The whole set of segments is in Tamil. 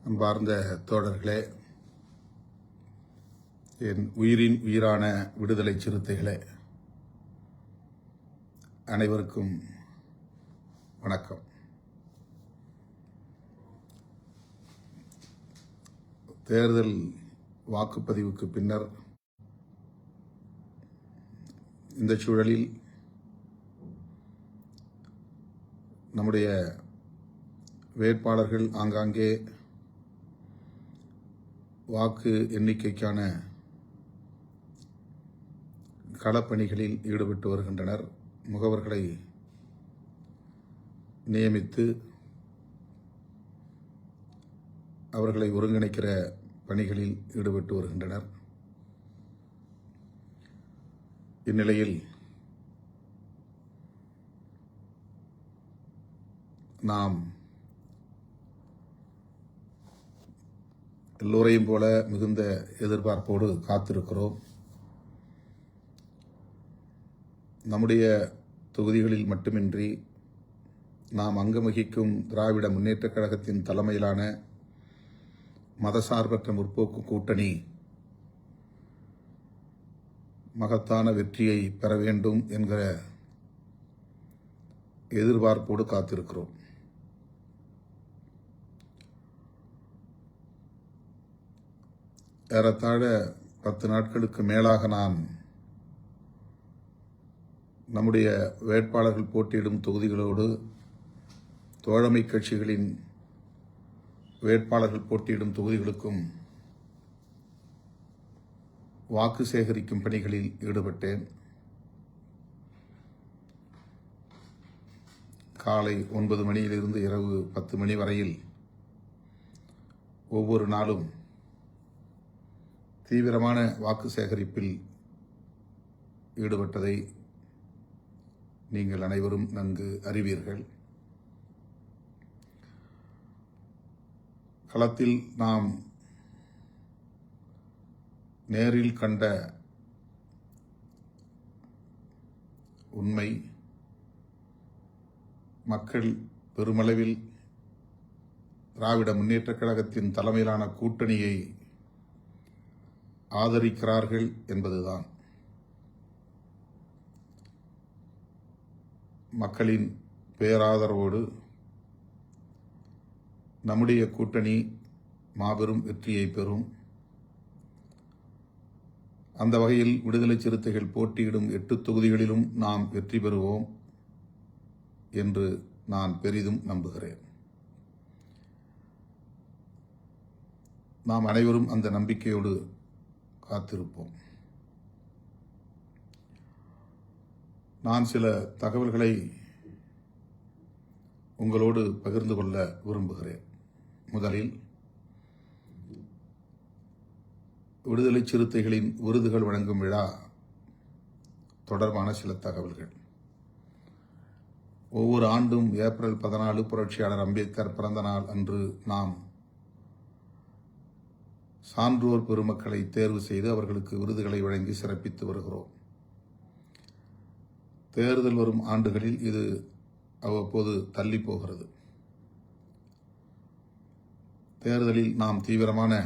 அன்பார்ந்த தோழர்களே, என் உயிரின் உயிரான விடுதலை சிறுத்தைகளே, அனைவருக்கும் வணக்கம். தேர்தல் வாக்குப்பதிவுக்கு பின்னர் இந்த சூழலில் நம்முடைய வேட்பாளர்கள் ஆங்காங்கே வாக்கு எண்ணிக்கைக்கான களப்பணிகளில் ஈடுபட்டு வருகின்றனர். முகவர்களை நியமித்து அவர்களை ஒருங்கிணைக்கிற பணிகளில் ஈடுபட்டு வருகின்றனர். இந்நிலையில் நாம் எல்லோரையும் போல மிகுந்த எதிர்பார்ப்போடு காத்திருக்கிறோம். நம்முடைய தொகுதிகளில் மட்டுமின்றி நாம் அங்கம் வகிக்கும் திராவிட முன்னேற்றக் கழகத்தின் தலைமையிலான மதசார்பற்ற முற்போக்கு கூட்டணி மகத்தான வெற்றியை பெற வேண்டும் என்கிற எதிர்பார்ப்போடு காத்திருக்கிறோம். ஏறத்தாழ 10 நாட்களுக்கு மேலாக நான் நம்முடைய வேட்பாளர்கள் போட்டியிடும் தொகுதிகளோடு தோழமை கட்சிகளின் வேட்பாளர்கள் போட்டியிடும் தொகுதிகளுக்கும் வாக்கு சேகரிக்கும் பணிகளில் ஈடுபட்டேன். காலை 9 மணியிலிருந்து இரவு 10 மணி வரையில் ஒவ்வொரு நாளும் தீவிரமான வாக்கு சேகரிப்பில் ஈடுபட்டதை நீங்கள் அனைவரும் நன்கு அறிவீர்கள். களத்தில் நாம் நேரில் கண்ட உண்மை, மக்கள் பெருமளவில் திராவிட முன்னேற்றக் கழகத்தின் தலைமையிலான கூட்டணியை ஆதரிக்கிறார்கள் என்பதுதான். மக்களின் பேராதரவோடு நம்முடைய கூட்டணி மாபெரும் வெற்றியை பெறும். அந்த வகையில் விடுதலை சிறுத்தைகள் போட்டியிடும் 8 தொகுதிகளிலும் நாம் வெற்றி பெறுவோம் என்று நான் பெரிதும் நம்புகிறேன். நாம் அனைவரும் அந்த நம்பிக்கையோடு காத்திருப்போம். நான் சில தகவல்களை உங்களோடு பகிர்ந்து கொள்ள விரும்புகிறேன். முதலில் விடுதலை சிறுத்தைகளின் விருதுகள் வழங்கும் விழா தொடர்பான சில தகவல்கள். ஒவ்வொரு ஆண்டும் ஏப்ரல் 14 புரட்சியாளர் அம்பேத்கர் பிறந்த நாள் அன்று நாம் சான்றோர் பெருமக்களை தேர்வு செய்து அவர்களுக்கு விருதுகளை வழங்கி சிறப்பித்து வருகிறோம். தேர்தல் வரும் ஆண்டுகளில் இது அவ்வப்போது தள்ளி போகிறது. தேர்தலில் நாம் தீவிரமான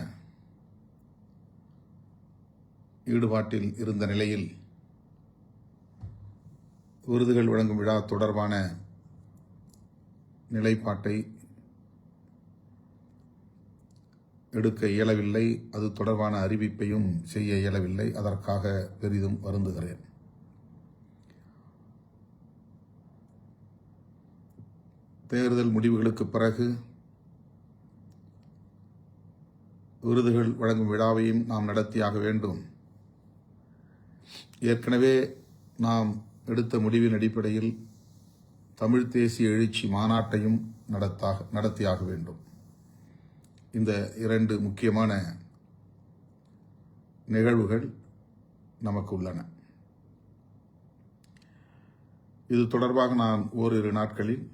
ஈடுபாட்டில் இருந்த நிலையில் விருதுகள் வழங்கும் விழா தொடர்பான நிலைப்பாட்டை எடுக்க இயலவில்லை. அது தொடர்பான அறிவிப்பையும் செய்ய இயலவில்லை. அதற்காக பெரிதும் வருந்துகிறேன். தேர்தல் முடிவுகளுக்கு பிறகு விருதுகள் வழங்கும் விழாவையும் நாம் நடத்தியாக வேண்டும். ஏற்கனவே நாம் எடுத்த முடிவின் அடிப்படையில் தமிழ் தேசிய எழுச்சி மாநாட்டையும் நடத்தியாக வேண்டும். இந்த 2 முக்கியமான நிகழ்வுகள் நமக்கு உள்ளன. இது தொடர்பாக நான் ஓரிரு நாட்களில்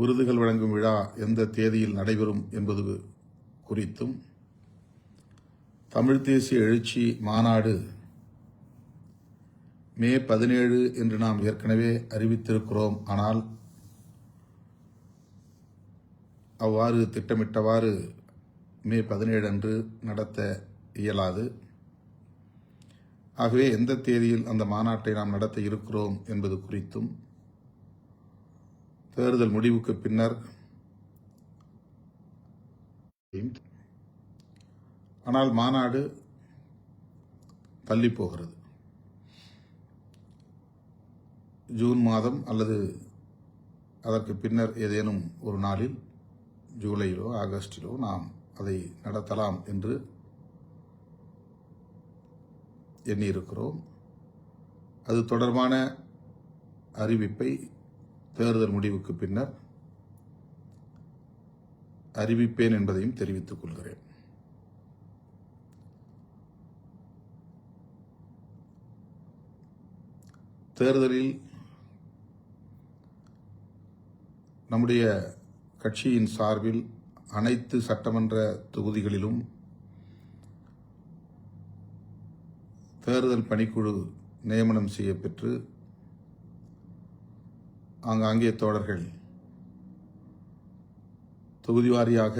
விருதுகள் வழங்கும் விழா எந்த தேதியில் நடைபெறும் என்பது குறித்தும், தமிழ் தேசிய எழுச்சி மாநாடு மே 17 என்று நாம் ஏற்கனவே அறிவித்திருக்கிறோம். ஆனால் அவ்வாறு திட்டமிட்டவாறு மே 17 அன்று நடத்த இயலாது. ஆகவே எந்த தேதியில் அந்த மாநாட்டை நாம் நடத்த இருக்கிறோம் என்பது குறித்தும் தேர்தல் முடிவுக்கு பின்னர், ஆனால் மாநாடு தள்ளி போகிறது. ஜூன் மாதம் அல்லது அதற்கு பின்னர் ஏதேனும் ஒரு நாளில், ஜூலையிலோ ஆகஸ்டிலோ நாம் அதை நடத்தலாம் என்று எண்ணியிருக்கிறோம். அது தொடர்பான அறிவிப்பை தேர்தல் முடிவுக்கு பின்னர் அறிவிப்பேன் என்பதையும் தெரிவித்துக் கொள்கிறேன். தேர்தலில் நம்முடைய கட்சியின் சார்பில் அனைத்து சட்டமன்ற தொகுதிகளிலும் தேர்தல் பணிக்குழு நியமனம் செய்யப்பெற்று ஆங்காங்கே தோழர்கள் தொகுதி வாரியாக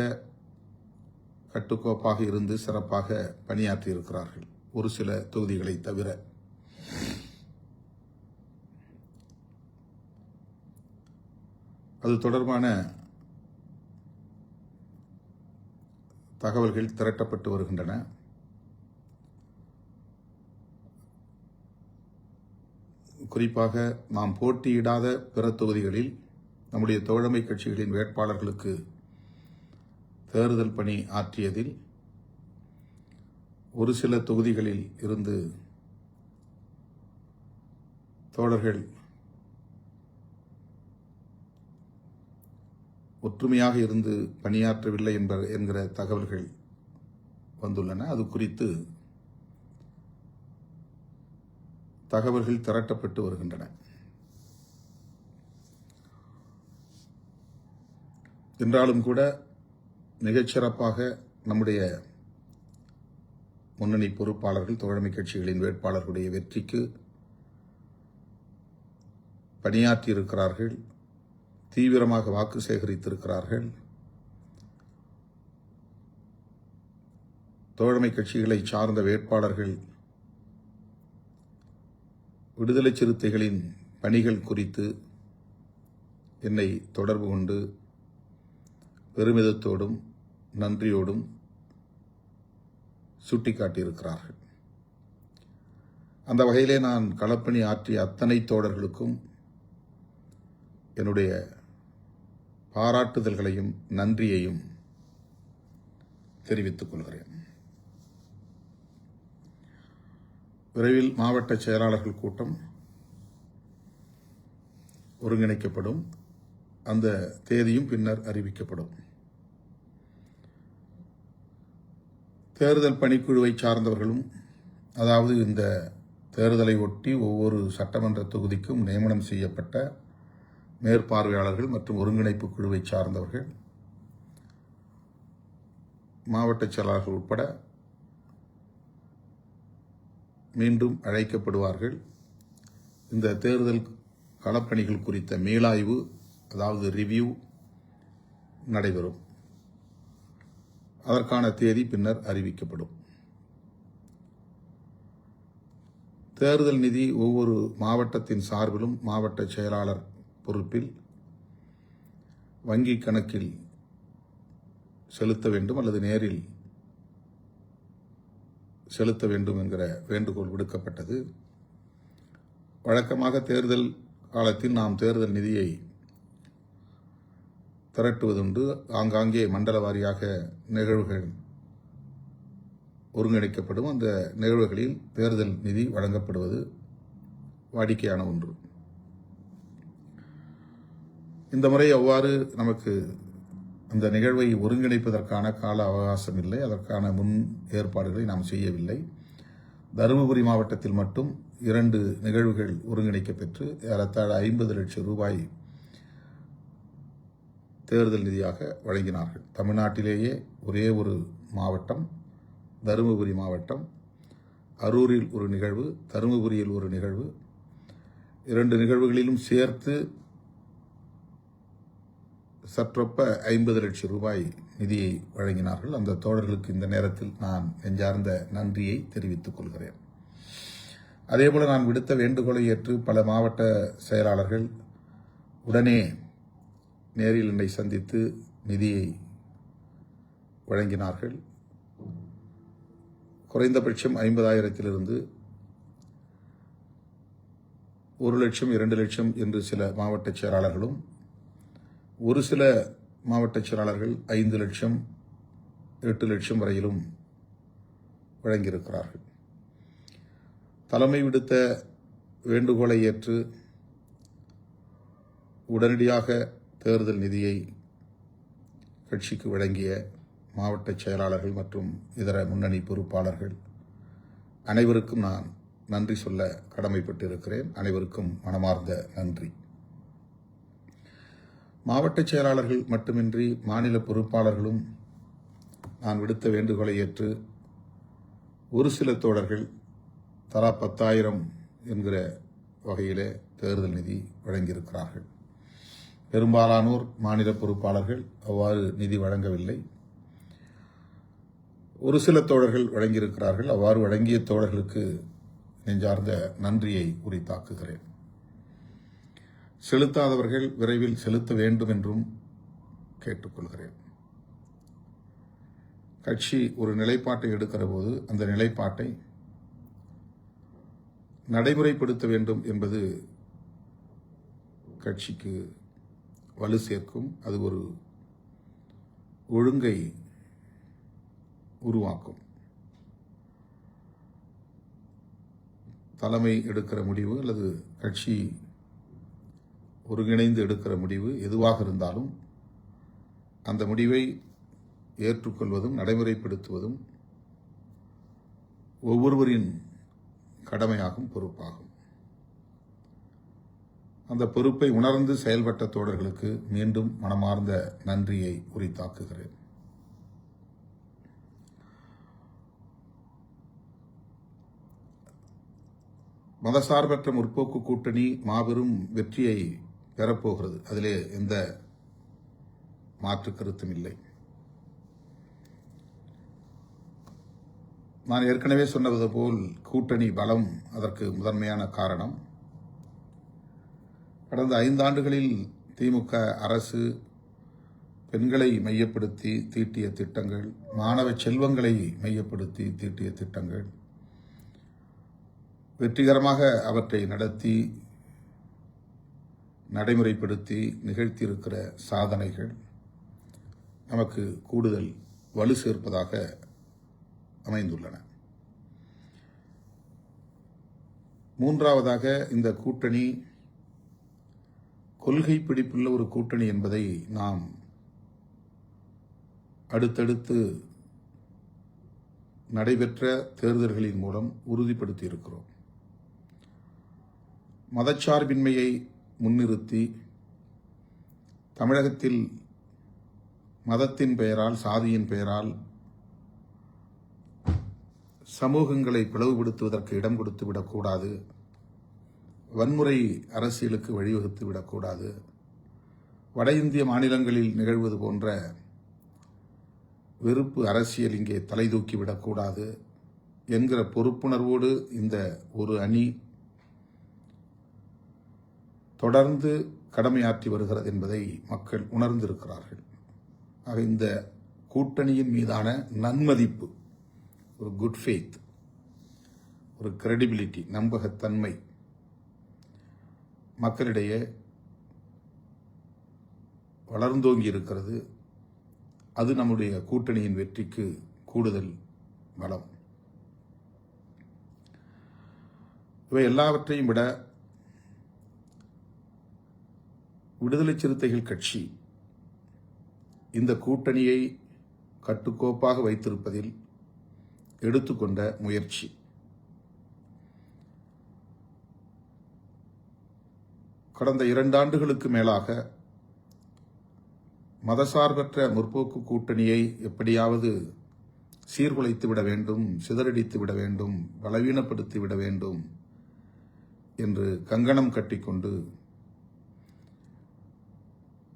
கட்டுக்கோப்பாக இருந்து சிறப்பாக பணியாற்றியிருக்கிறார்கள், ஒரு சில தொகுதிகளை தவிர. அது தொடர்பான தகவல்கள் திரட்டப்பட்டு வருகின்றன. குறிப்பாக நாம் போட்டியிடாத பிற தொகுதிகளில் நம்முடைய தோழமை கட்சிகளின் வேட்பாளர்களுக்கு தேர்தல் பணி ஆற்றியதில் ஒரு சில தொகுதிகளில் இருந்து தோழர்கள் ஒற்றுமையாக இருந்து பணியாற்றவில்லை என்கிற தகவல்கள் வந்துள்ளன. அது குறித்து தகவல்கள் திரட்டப்பட்டு வருகின்றன. என்றாலும் கூட மிகச்சிறப்பாக நம்முடைய முன்னணி பொறுப்பாளர்கள், தோழமை கட்சிகளின் வேட்பாளர்களுடைய வெற்றிக்கு பணியாற்றியிருக்கிறார்கள், தீவிரமாக வாக்கு சேகரித்திருக்கிறார்கள். தோழமை கட்சிகளை சார்ந்த வேட்பாளர்கள் விடுதலை சிறுத்தைகளின் பணிகள் குறித்து என்னை தொடர்பு கொண்டு பெருமிதத்தோடும் நன்றியோடும் சுட்டிக்காட்டியிருக்கிறார்கள். அந்த வகையிலே நான் களப்பணி ஆற்றிய அத்தனை தோழர்களுக்கும் என்னுடைய பாராட்டுதல்களையும் நன்றியையும் தெரிவித்துக் கொள்கிறேன். விரைவில் மாவட்ட செயலாளர்கள் கூட்டம் ஒருங்கிணைக்கப்படும். அந்த தேதியும் பின்னர் அறிவிக்கப்படும். தேர்தல் பணிக்குழுவை சார்ந்தவர்களும், அதாவது இந்த தேர்தலை ஒட்டி ஒவ்வொரு சட்டமன்ற தொகுதிக்கும் நியமனம் செய்யப்பட்ட மேற்பார்வையாளர்கள் மற்றும் ஒருங்கிணைப்பு குழுவை சார்ந்தவர்கள், மாவட்ட செயலாளர்கள் உட்பட மீண்டும் அழைக்கப்படுவார்கள். இந்த தேர்தல் களப்பணிகள் குறித்த மீளாய்வு, அதாவது ரிவ்யூ நடைபெறும். அதற்கான தேதி பின்னர் அறிவிக்கப்படும். தேர்தல் நிதி ஒவ்வொரு மாவட்டத்தின் சார்பிலும் மாவட்ட செயலாளர் பொறுப்பில் வங்கி கணக்கில் செலுத்த வேண்டும் அல்லது நேரில் செலுத்த வேண்டும் என்கிற வேண்டுகோள் விடுக்கப்பட்டது. வழக்கமாக தேர்தல் காலத்தில் நாம் தேர்தல் நிதியை திரட்டுவதுண்டு. ஆங்காங்கே மண்டல வாரியாக நிகழ்வுகள் ஒருங்கிணைக்கப்படும். அந்த நிகழ்வுகளில் தேர்தல் நிதி வழங்கப்படுவது வாடிக்கையான ஒன்று. இந்த முறை அவ்வாறு நமக்கு அந்த நிகழ்வை ஒருங்கிணைப்பதற்கான கால அவகாசம் இல்லை. அதற்கான முன் ஏற்பாடுகளை நாம் செய்யவில்லை. தருமபுரி மாவட்டத்தில் மட்டும் 2 நிகழ்வுகள் ஒருங்கிணைக்கப்பெற்று ஏறத்தாழ 50 லட்சம் ரூபாய் தேர்தல் நிதியாக வழங்கினார்கள். தமிழ்நாட்டிலேயே ஒரே ஒரு மாவட்டம் தருமபுரி மாவட்டம். அரூரில் ஒரு நிகழ்வு, தருமபுரியில் ஒரு நிகழ்வு. 2 நிகழ்வுகளிலும் சேர்த்து சற்றொப்ப 50 லட்சம் ரூபாய் நிதியை வழங்கினார்கள். அந்த தோழர்களுக்கு இந்த நேரத்தில் நான் நெஞ்சார்ந்த நன்றியை தெரிவித்துக் கொள்கிறேன். அதேபோல நான் விடுத்த வேண்டுகோளை ஏற்று பல மாவட்ட செயலாளர்கள் உடனே நேரில் என்னை சந்தித்து நிதியை வழங்கினார்கள். குறைந்தபட்சம் 50,000 1 லட்சம் 2 லட்சம் என்று சில மாவட்ட செயலாளர்களும், ஒரு சில மாவட்ட செயலாளர்கள் 5 லட்சம் 8 லட்சம் வரையிலும் வழங்கியிருக்கிறார்கள். தலைமை விடுத்த வேண்டுகோளை ஏற்று உடனடியாக தேர்தல் நிதியை கட்சிக்கு வழங்கிய மாவட்ட செயலாளர்கள் மற்றும் இதர முன்னணி பொறுப்பாளர்கள் அனைவருக்கும் நான் நன்றி சொல்ல கடமைப்பட்டிருக்கிறேன். அனைவருக்கும் மனமார்ந்த நன்றி. மாவட்ட செயலாளர்கள் மட்டுமின்றி மாநில பொறுப்பாளர்களும் நான் விடுத்த வேண்டுகோளை ஏற்று ஒரு சில தோழர்கள் தலா 10,000 என்கிற வகையிலே தேர்தல் நிதி வழங்கியிருக்கிறார்கள். பெரும்பாலானோர் மாநில பொறுப்பாளர்கள் அவ்வாறு நிதி வழங்கவில்லை. ஒரு சில தோழர்கள் வழங்கியிருக்கிறார்கள். அவ்வாறு வழங்கிய தோழர்களுக்கு நெஞ்சார்ந்த நன்றியை உரித்தாக்குகிறேன். செலுத்தாதவர்கள் விரைவில் செலுத்த வேண்டும் என்றும் கேட்டுக்கொள்கிறேன். கட்சி ஒரு நிலைப்பாட்டை எடுக்கிற போது அந்த நிலைப்பாட்டை நடைமுறைப்படுத்த வேண்டும் என்பது கட்சிக்கு வலு சேர்க்கும். அது ஒரு ஒழுங்கை உருவாக்கும். தலைமை எடுக்கிற முடிவு அல்லது கட்சி ஒருங்கிணைந்து எடுக்கிற முடிவு எதுவாக இருந்தாலும் அந்த முடிவை ஏற்றுக்கொள்வதும் நடைமுறைப்படுத்துவதும் ஒவ்வொருவரின் கடமையாகும், பொறுப்பாகும். அந்த பொறுப்பை உணர்ந்து செயல்பட்ட தோழர்களுக்கு மீண்டும் மனமார்ந்த நன்றியை உரித்தாக்குகிறேன். மதசார்பற்ற முற்போக்கு கூட்டணி மாபெரும் வெற்றியை பெறப்போகிறது. அதிலே எந்த மாற்று கருத்தும் இல்லை. நான் ஏற்கனவே சொன்னது போல் கூட்டணி பலம் அதற்கு முதன்மையான காரணம். கடந்த 5 ஆண்டுகளில் திமுக அரசு பெண்களை மையப்படுத்தி தீட்டிய திட்டங்கள், மாணவ செல்வங்களை மையப்படுத்தி தீட்டிய திட்டங்கள், வெற்றிகரமாக அவற்றை நடத்தி நடைமுறைப்படுத்தி நிகழ்த்தியிருக்கிற சாதனைகள் நமக்கு கூடுதல் வலு சேர்ப்பதாக அமைந்துள்ளன. மூன்றாவதாக, இந்த கூட்டணி கொள்கை பிடிப்புள்ள ஒரு கூட்டணி என்பதை நாம் அடுத்தடுத்து நடைபெற்ற தேர்தல்களின் மூலம் உறுதிப்படுத்தியிருக்கிறோம். மதச்சார்பின்மையை முன்னிறுத்தி தமிழகத்தில் மதத்தின் பெயரால், சாதியின் பெயரால் சமூகங்களை பிளவுபடுத்துவதற்கு இடம் கொடுத்து விடக்கூடாது, வன்முறை அரசியலுக்கு வழிவகுத்து விடக்கூடாது, வட இந்திய மாநிலங்களில் நிகழ்வது போன்ற வெறுப்பு அரசியல் இங்கே தலை தூக்கி விடக்கூடாது என்கிற பொறுப்புணர்வோடு இந்த ஒரு அணி தொடர்ந்து கடமையாற்றி வருகிறது என்பதை மக்கள் உணர்ந்திருக்கிறார்கள். ஆக இந்த கூட்டணியின் மீதான நன்மதிப்பு, ஒரு குட் ஃபெய்த், ஒரு கிரெடிபிலிட்டி, நம்பகத்தன்மை மக்களிடையே வளர்ந்தோங்கி இருக்கிறது. அது நம்முடைய கூட்டணியின் வெற்றிக்கு கூடுதல் பலம். இவை எல்லாவற்றையும் விட விடுதலை சிறுத்தைகள் கட்சி இந்த கூட்டணியை கட்டுக்கோப்பாக வைத்திருப்பதில் எடுத்துக்கொண்ட முயற்சி, கடந்த 2 ஆண்டுகளுக்கு மேலாக மதசார்பற்ற முற்போக்கு கூட்டணியை எப்படியாவது சீர்குலைத்து விட வேண்டும், சிதறடித்து விட வேண்டும், பலவீனப்படுத்தி விட வேண்டும் என்று கங்கணம் கட்டிக்கொண்டு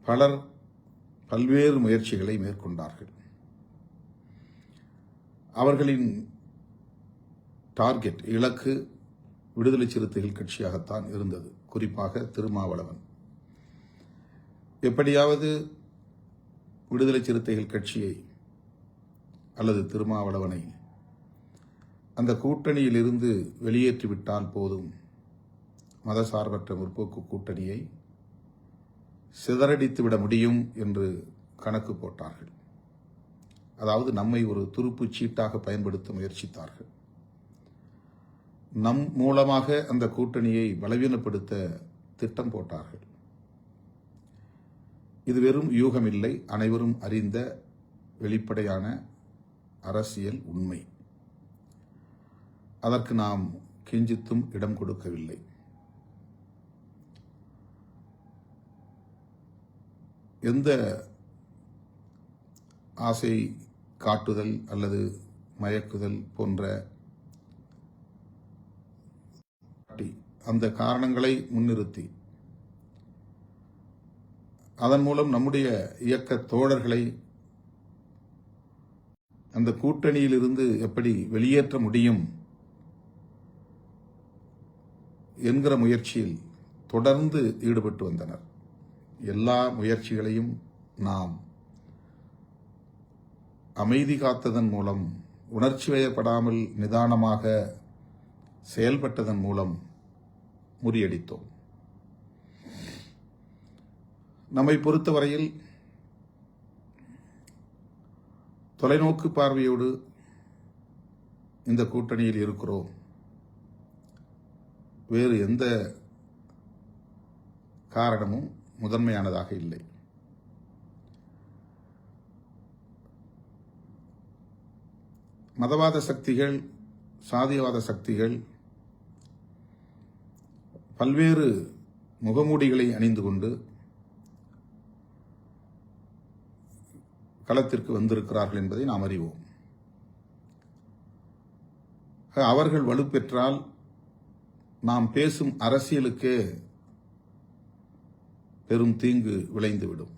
பலர் பல்வேறு முயற்சிகளை மேற்கொண்டார்கள். அவர்களின் டார்கெட், இலக்கு விடுதலை சிறுத்தைகள் கட்சியாகத்தான் இருந்தது. குறிப்பாக திருமாவளவன் எப்படியாவது விடுதலை சிறுத்தைகள் கட்சியை அல்லது திருமாவளவனை அந்த கூட்டணியில் இருந்து வெளியேற்றிவிட்டால் போதும், மதசார்பற்ற முற்போக்கு கூட்டணியை சிதறடித்துவிட முடியும் என்று கணக்கு போட்டார்கள். அதாவது நம்மை ஒரு துருப்புச் சீட்டாக பயன்படுத்த முயற்சித்தார்கள். நம் மூலமாக அந்த கூட்டணியை பலவீனப்படுத்த திட்டம் போட்டார்கள். இது வெறும் யூகமில்லை, அனைவரும் அறிந்த வெளிப்படையான அரசியல் உண்மை. அதற்கு நாம் கிஞ்சித்தும் இடம் கொடுக்கவில்லை. எந்த ஆசை காட்டுதல் அல்லது மயக்குதல் போன்ற அந்த காரணங்களை முன்னிறுத்தி அதன் மூலம் நம்முடைய இயக்க தோழர்களை அந்த கூட்டணியிலிருந்து எப்படி வெளியேற்ற முடியும் என்கிற முயற்சியில் தொடர்ந்து ஈடுபட்டு வந்தனர். எல்லா முயற்சிகளையும் நாம் அமைதி காத்ததன் மூலம், உணர்ச்சி வயப்படாமல் நிதானமாக செயல்பட்டதன் மூலம் முறியடித்தோம். நம்மை பொறுத்தவரையில் தொலைநோக்கு பார்வையோடு இந்த கூட்டணியில் இருக்கிறோம். வேறு எந்த காரணமும் முதன்மையானதாக இல்லை. மதவாத சக்திகள், சாதியவாத சக்திகள் பல்வேறு முகமூடிகளை அணிந்து கொண்டு களத்திற்கு வந்திருக்கிறார்கள் என்பதை நாம் அறிவோம். அவர்கள் வலுப்பெற்றால் நாம் பேசும் அரசியலுக்கே பெரும் தீங்கு விளைந்துவிடும்.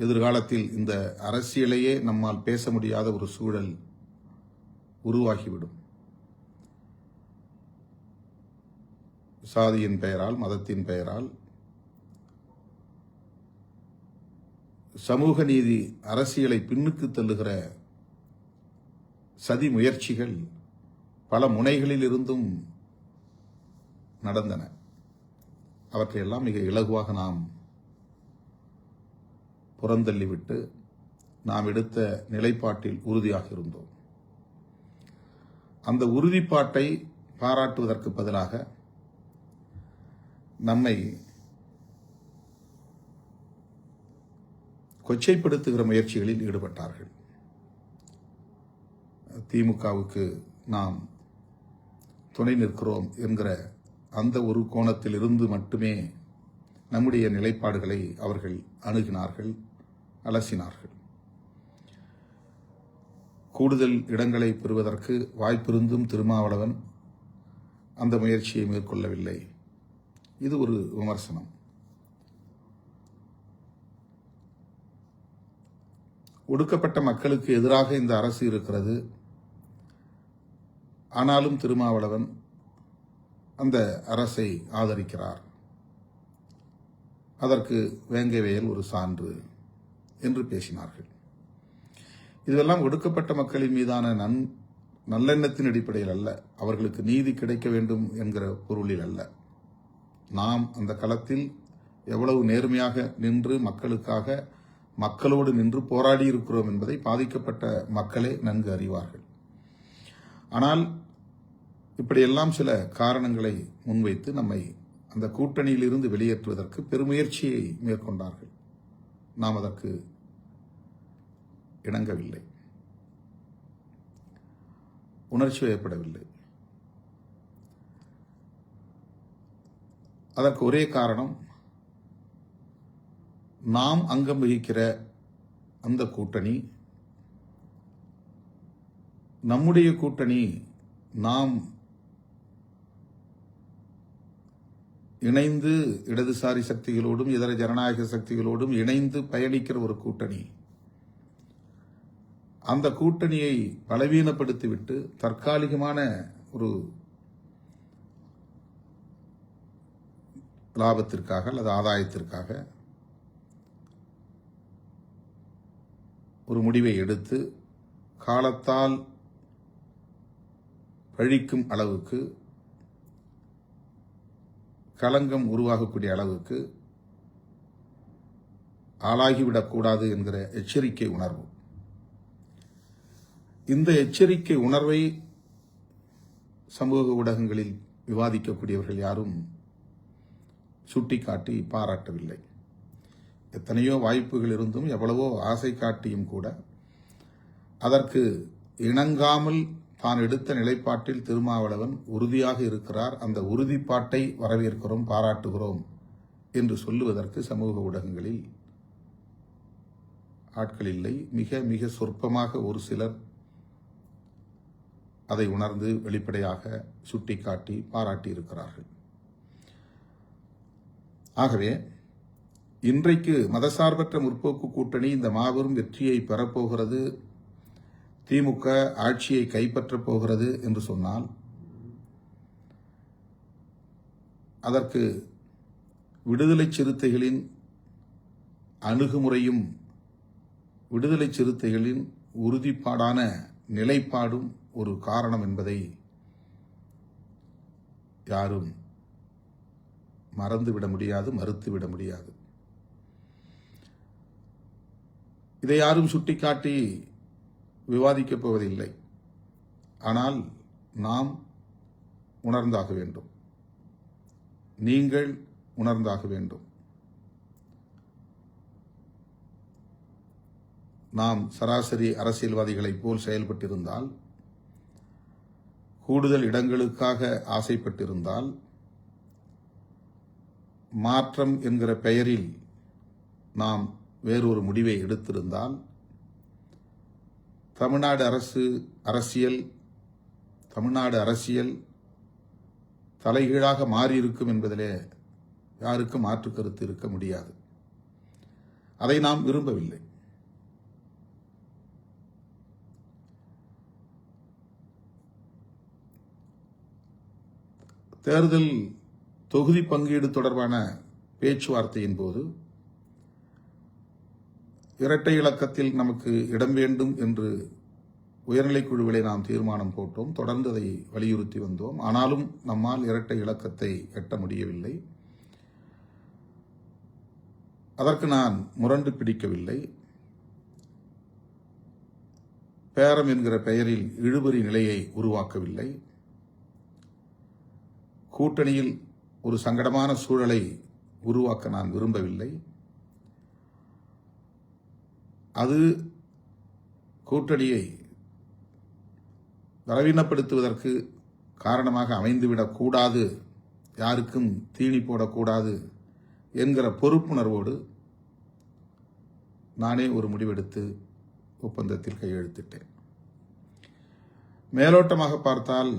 எதிர்காலத்தில் இந்த அரசியலையே நம்மால் பேச முடியாத ஒரு சூழல் உருவாகிவிடும். சாதியின் பெயரால், மதத்தின் பெயரால் சமூக நீதி அரசியலை பின்னுக்கு தள்ளுகிற சதி முயற்சிகள் பல முனைகளில் இருந்தும் நடந்தன. அவற்றையெல்லாம் மிக இலகுவாக நாம் புறந்தள்ளிவிட்டு நாம் எடுத்த நிலைப்பாட்டில் உறுதியாக இருந்தோம். அந்த உறுதிப்பாட்டை பாராட்டுவதற்கு பதிலாக நம்மை கொச்சைப்படுத்துகிற முயற்சிகளில் ஈடுபட்டார்கள். திமுகவுக்கு நாம் துணை நிற்கிறோம் என்கிற அந்த ஒரு கோணத்தில் இருந்து மட்டுமே நம்முடைய நிலைப்பாடுகளை அவர்கள் அணுகினார்கள், அலசினார்கள். கூடுதல் இடங்களை பெறுவதற்கு வாய்ப்பிருந்தும் திருமாவளவன் அந்த முயற்சியை மேற்கொள்ளவில்லை. இது ஒரு விமர்சனம். ஒடுக்கப்பட்ட மக்களுக்கு எதிராக இந்த அரசு இருக்கிறது. ஆனாலும் திருமாவளவன் அந்த அரசை ஆதரிக்கிறார். அதற்கு வேங்கைவயல் ஒரு சான்று என்று பேசினார்கள். இதெல்லாம் ஒடுக்கப்பட்ட மக்களின் மீதான நல்லெண்ணத்தின் அடிப்படையில் அல்ல, அவர்களுக்கு நீதி கிடைக்க வேண்டும் என்கிற பொருளில் அல்ல. நாம் அந்த களத்தில் எவ்வளவு நேர்மையாக நின்று மக்களுக்காக, மக்களோடு நின்று போராடி இருக்கிறோம் என்பதை பாதிக்கப்பட்ட மக்களே நன்கு அறிவார்கள். ஆனால் இப்படியெல்லாம் சில காரணங்களை முன்வைத்து நம்மை அந்த கூட்டணியில் இருந்து வெளியேற்றுவதற்கு பெருமுயற்சியை மேற்கொண்டார்கள். நாம் அதற்கு இணங்கவில்லை, உணர்ச்சி வயப்படவில்லை. அதற்கு ஒரே காரணம், நாம் அங்கம் வகிக்கிற அந்த கூட்டணி நம்முடைய கூட்டணி, நாம் இணைந்து இடதுசாரி சக்திகளோடும் இதர ஜனநாயக சக்திகளோடும் இணைந்து பயணிக்கிற ஒரு கூட்டணி. அந்த கூட்டணியை பலவீனப்படுத்திவிட்டு தற்காலிகமான ஒரு லாபத்திற்காக அல்லது ஆதாயத்திற்காக ஒரு முடிவை எடுத்து காலத்தால் பழிக்கும் அளவுக்கு, களங்கம் உருவாகக்கூடிய அளவுக்கு ஆளாகிவிடக்கூடாது என்கிற எச்சரிக்கை உணர்வு. இந்த எச்சரிக்கை உணர்வை சமூக ஊடகங்களில் விவாதிக்கக்கூடியவர்கள் யாரும் சுட்டிக்காட்டி பாராட்டவில்லை. எத்தனையோ வாய்ப்புகள் இருந்தும் எவ்வளவோ ஆசை காட்டியும் கூட அதற்கு இணங்காமல் தான் எடுத்த நிலைப்பாட்டில் திருமாவளவன் உறுதியாக இருக்கிறார். அந்த உறுதிப்பாட்டை வரவேற்கிறோம், பாராட்டுகிறோம் என்று சொல்லுவதற்கு சமூக ஊடகங்களில் ஆட்கள் இல்லை. மிக மிக சொற்பமாக ஒரு சிலர் அதை உணர்ந்து வெளிப்படையாக சுட்டிக்காட்டி பாராட்டியிருக்கிறார்கள். ஆகவே இன்றைக்கு மதசார்பற்ற முற்போக்கு கூட்டணி இந்த மாபெரும் வெற்றியை பெறப்போகிறது, திமுக ஆட்சியை கைப்பற்றப் போகிறது என்று சொன்னால் அதற்கு விடுதலை சிறுத்தைகளின் அணுகுமுறையும் விடுதலை சிறுத்தைகளின் உறுதிப்பாடான நிலைப்பாடும் ஒரு காரணம் என்பதை யாரும் மறந்துவிட முடியாது, மறுத்துவிட முடியாது. இதை யாரும் சுட்டிக்காட்டி விவாதிக்கப் போவதில்லை. ஆனால் நாம் உணர்ந்தாக வேண்டும், நீங்கள் உணர்ந்தாக வேண்டும். நாம் சராசரி அரசியல்வாதிகளைப் போல் செயல்பட்டிருந்தால், கூடுதல் இடங்களுக்காக ஆசைப்பட்டிருந்தால், மாற்றம் என்கிற பெயரில் நாம் வேறொரு முடிவை எடுத்திருந்தால், தமிழ்நாடு அரசியல் தலைகீழாக மாறியிருக்கும் என்பதிலே யாருக்கும் மாற்று கருத்து இருக்க முடியாது. அதை நாம் விரும்பவில்லை. தேர்தல் தொகுதி பங்கீடு தொடர்பான பேச்சுவார்த்தையின் போது இரட்டை இலக்கத்தில் நமக்கு இடம் வேண்டும் என்று உயர்நிலைக்குழுவிலே நாம் தீர்மானம் போட்டோம். தொடர்ந்து அதை வலியுறுத்தி வந்தோம். ஆனாலும் நம்மால் இரட்டை இலக்கத்தை எட்ட முடியவில்லை. அதற்கு நான் முரண்டு பிடிக்கவில்லை. பேரம் என்கிற பெயரில் இழுபறி நிலையை உருவாக்கவில்லை. கூட்டணியில் ஒரு சங்கடமான சூழலை உருவாக்க நான் விரும்பவில்லை. அது கூட்டணியை பலவீனப்படுத்துவதற்கு காரணமாக அமைந்துவிடக்கூடாது, யாருக்கும் தீனி போடக்கூடாது என்கிற பொறுப்புணர்வோடு நானே ஒரு முடிவெடுத்து ஒப்பந்தத்தில் கையெழுத்திட்டேன். மேலோட்டமாக பார்த்தால்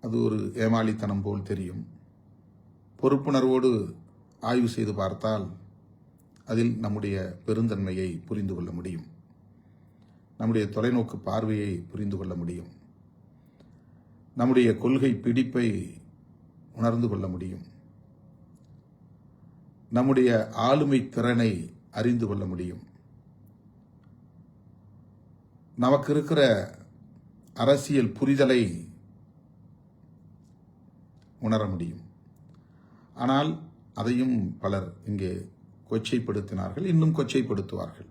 அது ஒரு ஏமாளித்தனம் போல் தெரியும். பொறுப்புணர்வோடு ஆய்வு செய்து பார்த்தால் அதில் நம்முடைய பெருந்தன்மையை புரிந்து கொள்ள முடியும், நம்முடைய தொலைநோக்கு பார்வையை புரிந்து கொள்ள முடியும், நம்முடைய கொள்கை பிடிப்பை உணர்ந்து கொள்ள முடியும், நம்முடைய ஆளுமை திறனை அறிந்து கொள்ள முடியும், நமக்கு இருக்கிற அரசியல் புரிதலை உணர முடியும். ஆனால் அதையும் பலர் இங்கே கொச்சைப்படுத்தினார்கள், இன்னும் கொச்சைப்படுத்துவார்கள்.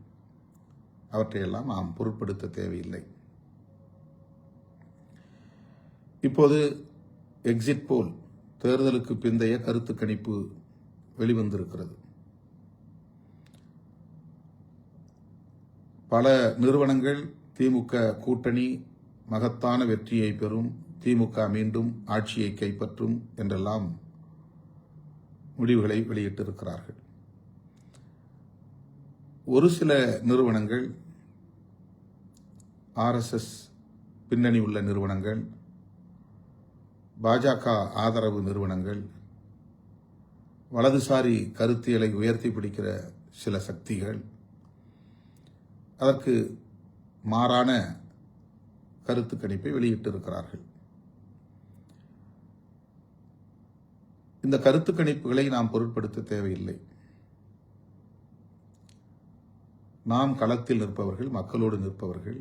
அவற்றையெல்லாம் நாம் பொருட்படுத்த தேவையில்லை. இப்போது எக்ஸிட் போல் தேர்தலுக்கு பிந்தைய கருத்து கணிப்பு வெளிவந்திருக்கிறது. பல நிறுவனங்கள் திமுக கூட்டணி மகத்தான வெற்றியை பெறும், திமுக மீண்டும் ஆட்சியை கைப்பற்றும் என்றெல்லாம் முடிவுகளை வெளியிட்டிருக்கிறார்கள். ஒரு சில நிறுவனங்கள், RSS பின்னணி உள்ள நிறுவனங்கள், பாஜக ஆதரவு நிறுவனங்கள், வலதுசாரி கருத்தியலை உயர்த்தி பிடிக்கிற சில சக்திகள் அதற்கு மாறான கருத்து கணிப்பை வெளியிட்டிருக்கிறார்கள். இந்த கருத்து கணிப்புகளை நாம் பொருட்படுத்த தேவையில்லை. நாம் களத்தில் நிற்பவர்கள், மக்களோடு நிற்பவர்கள்,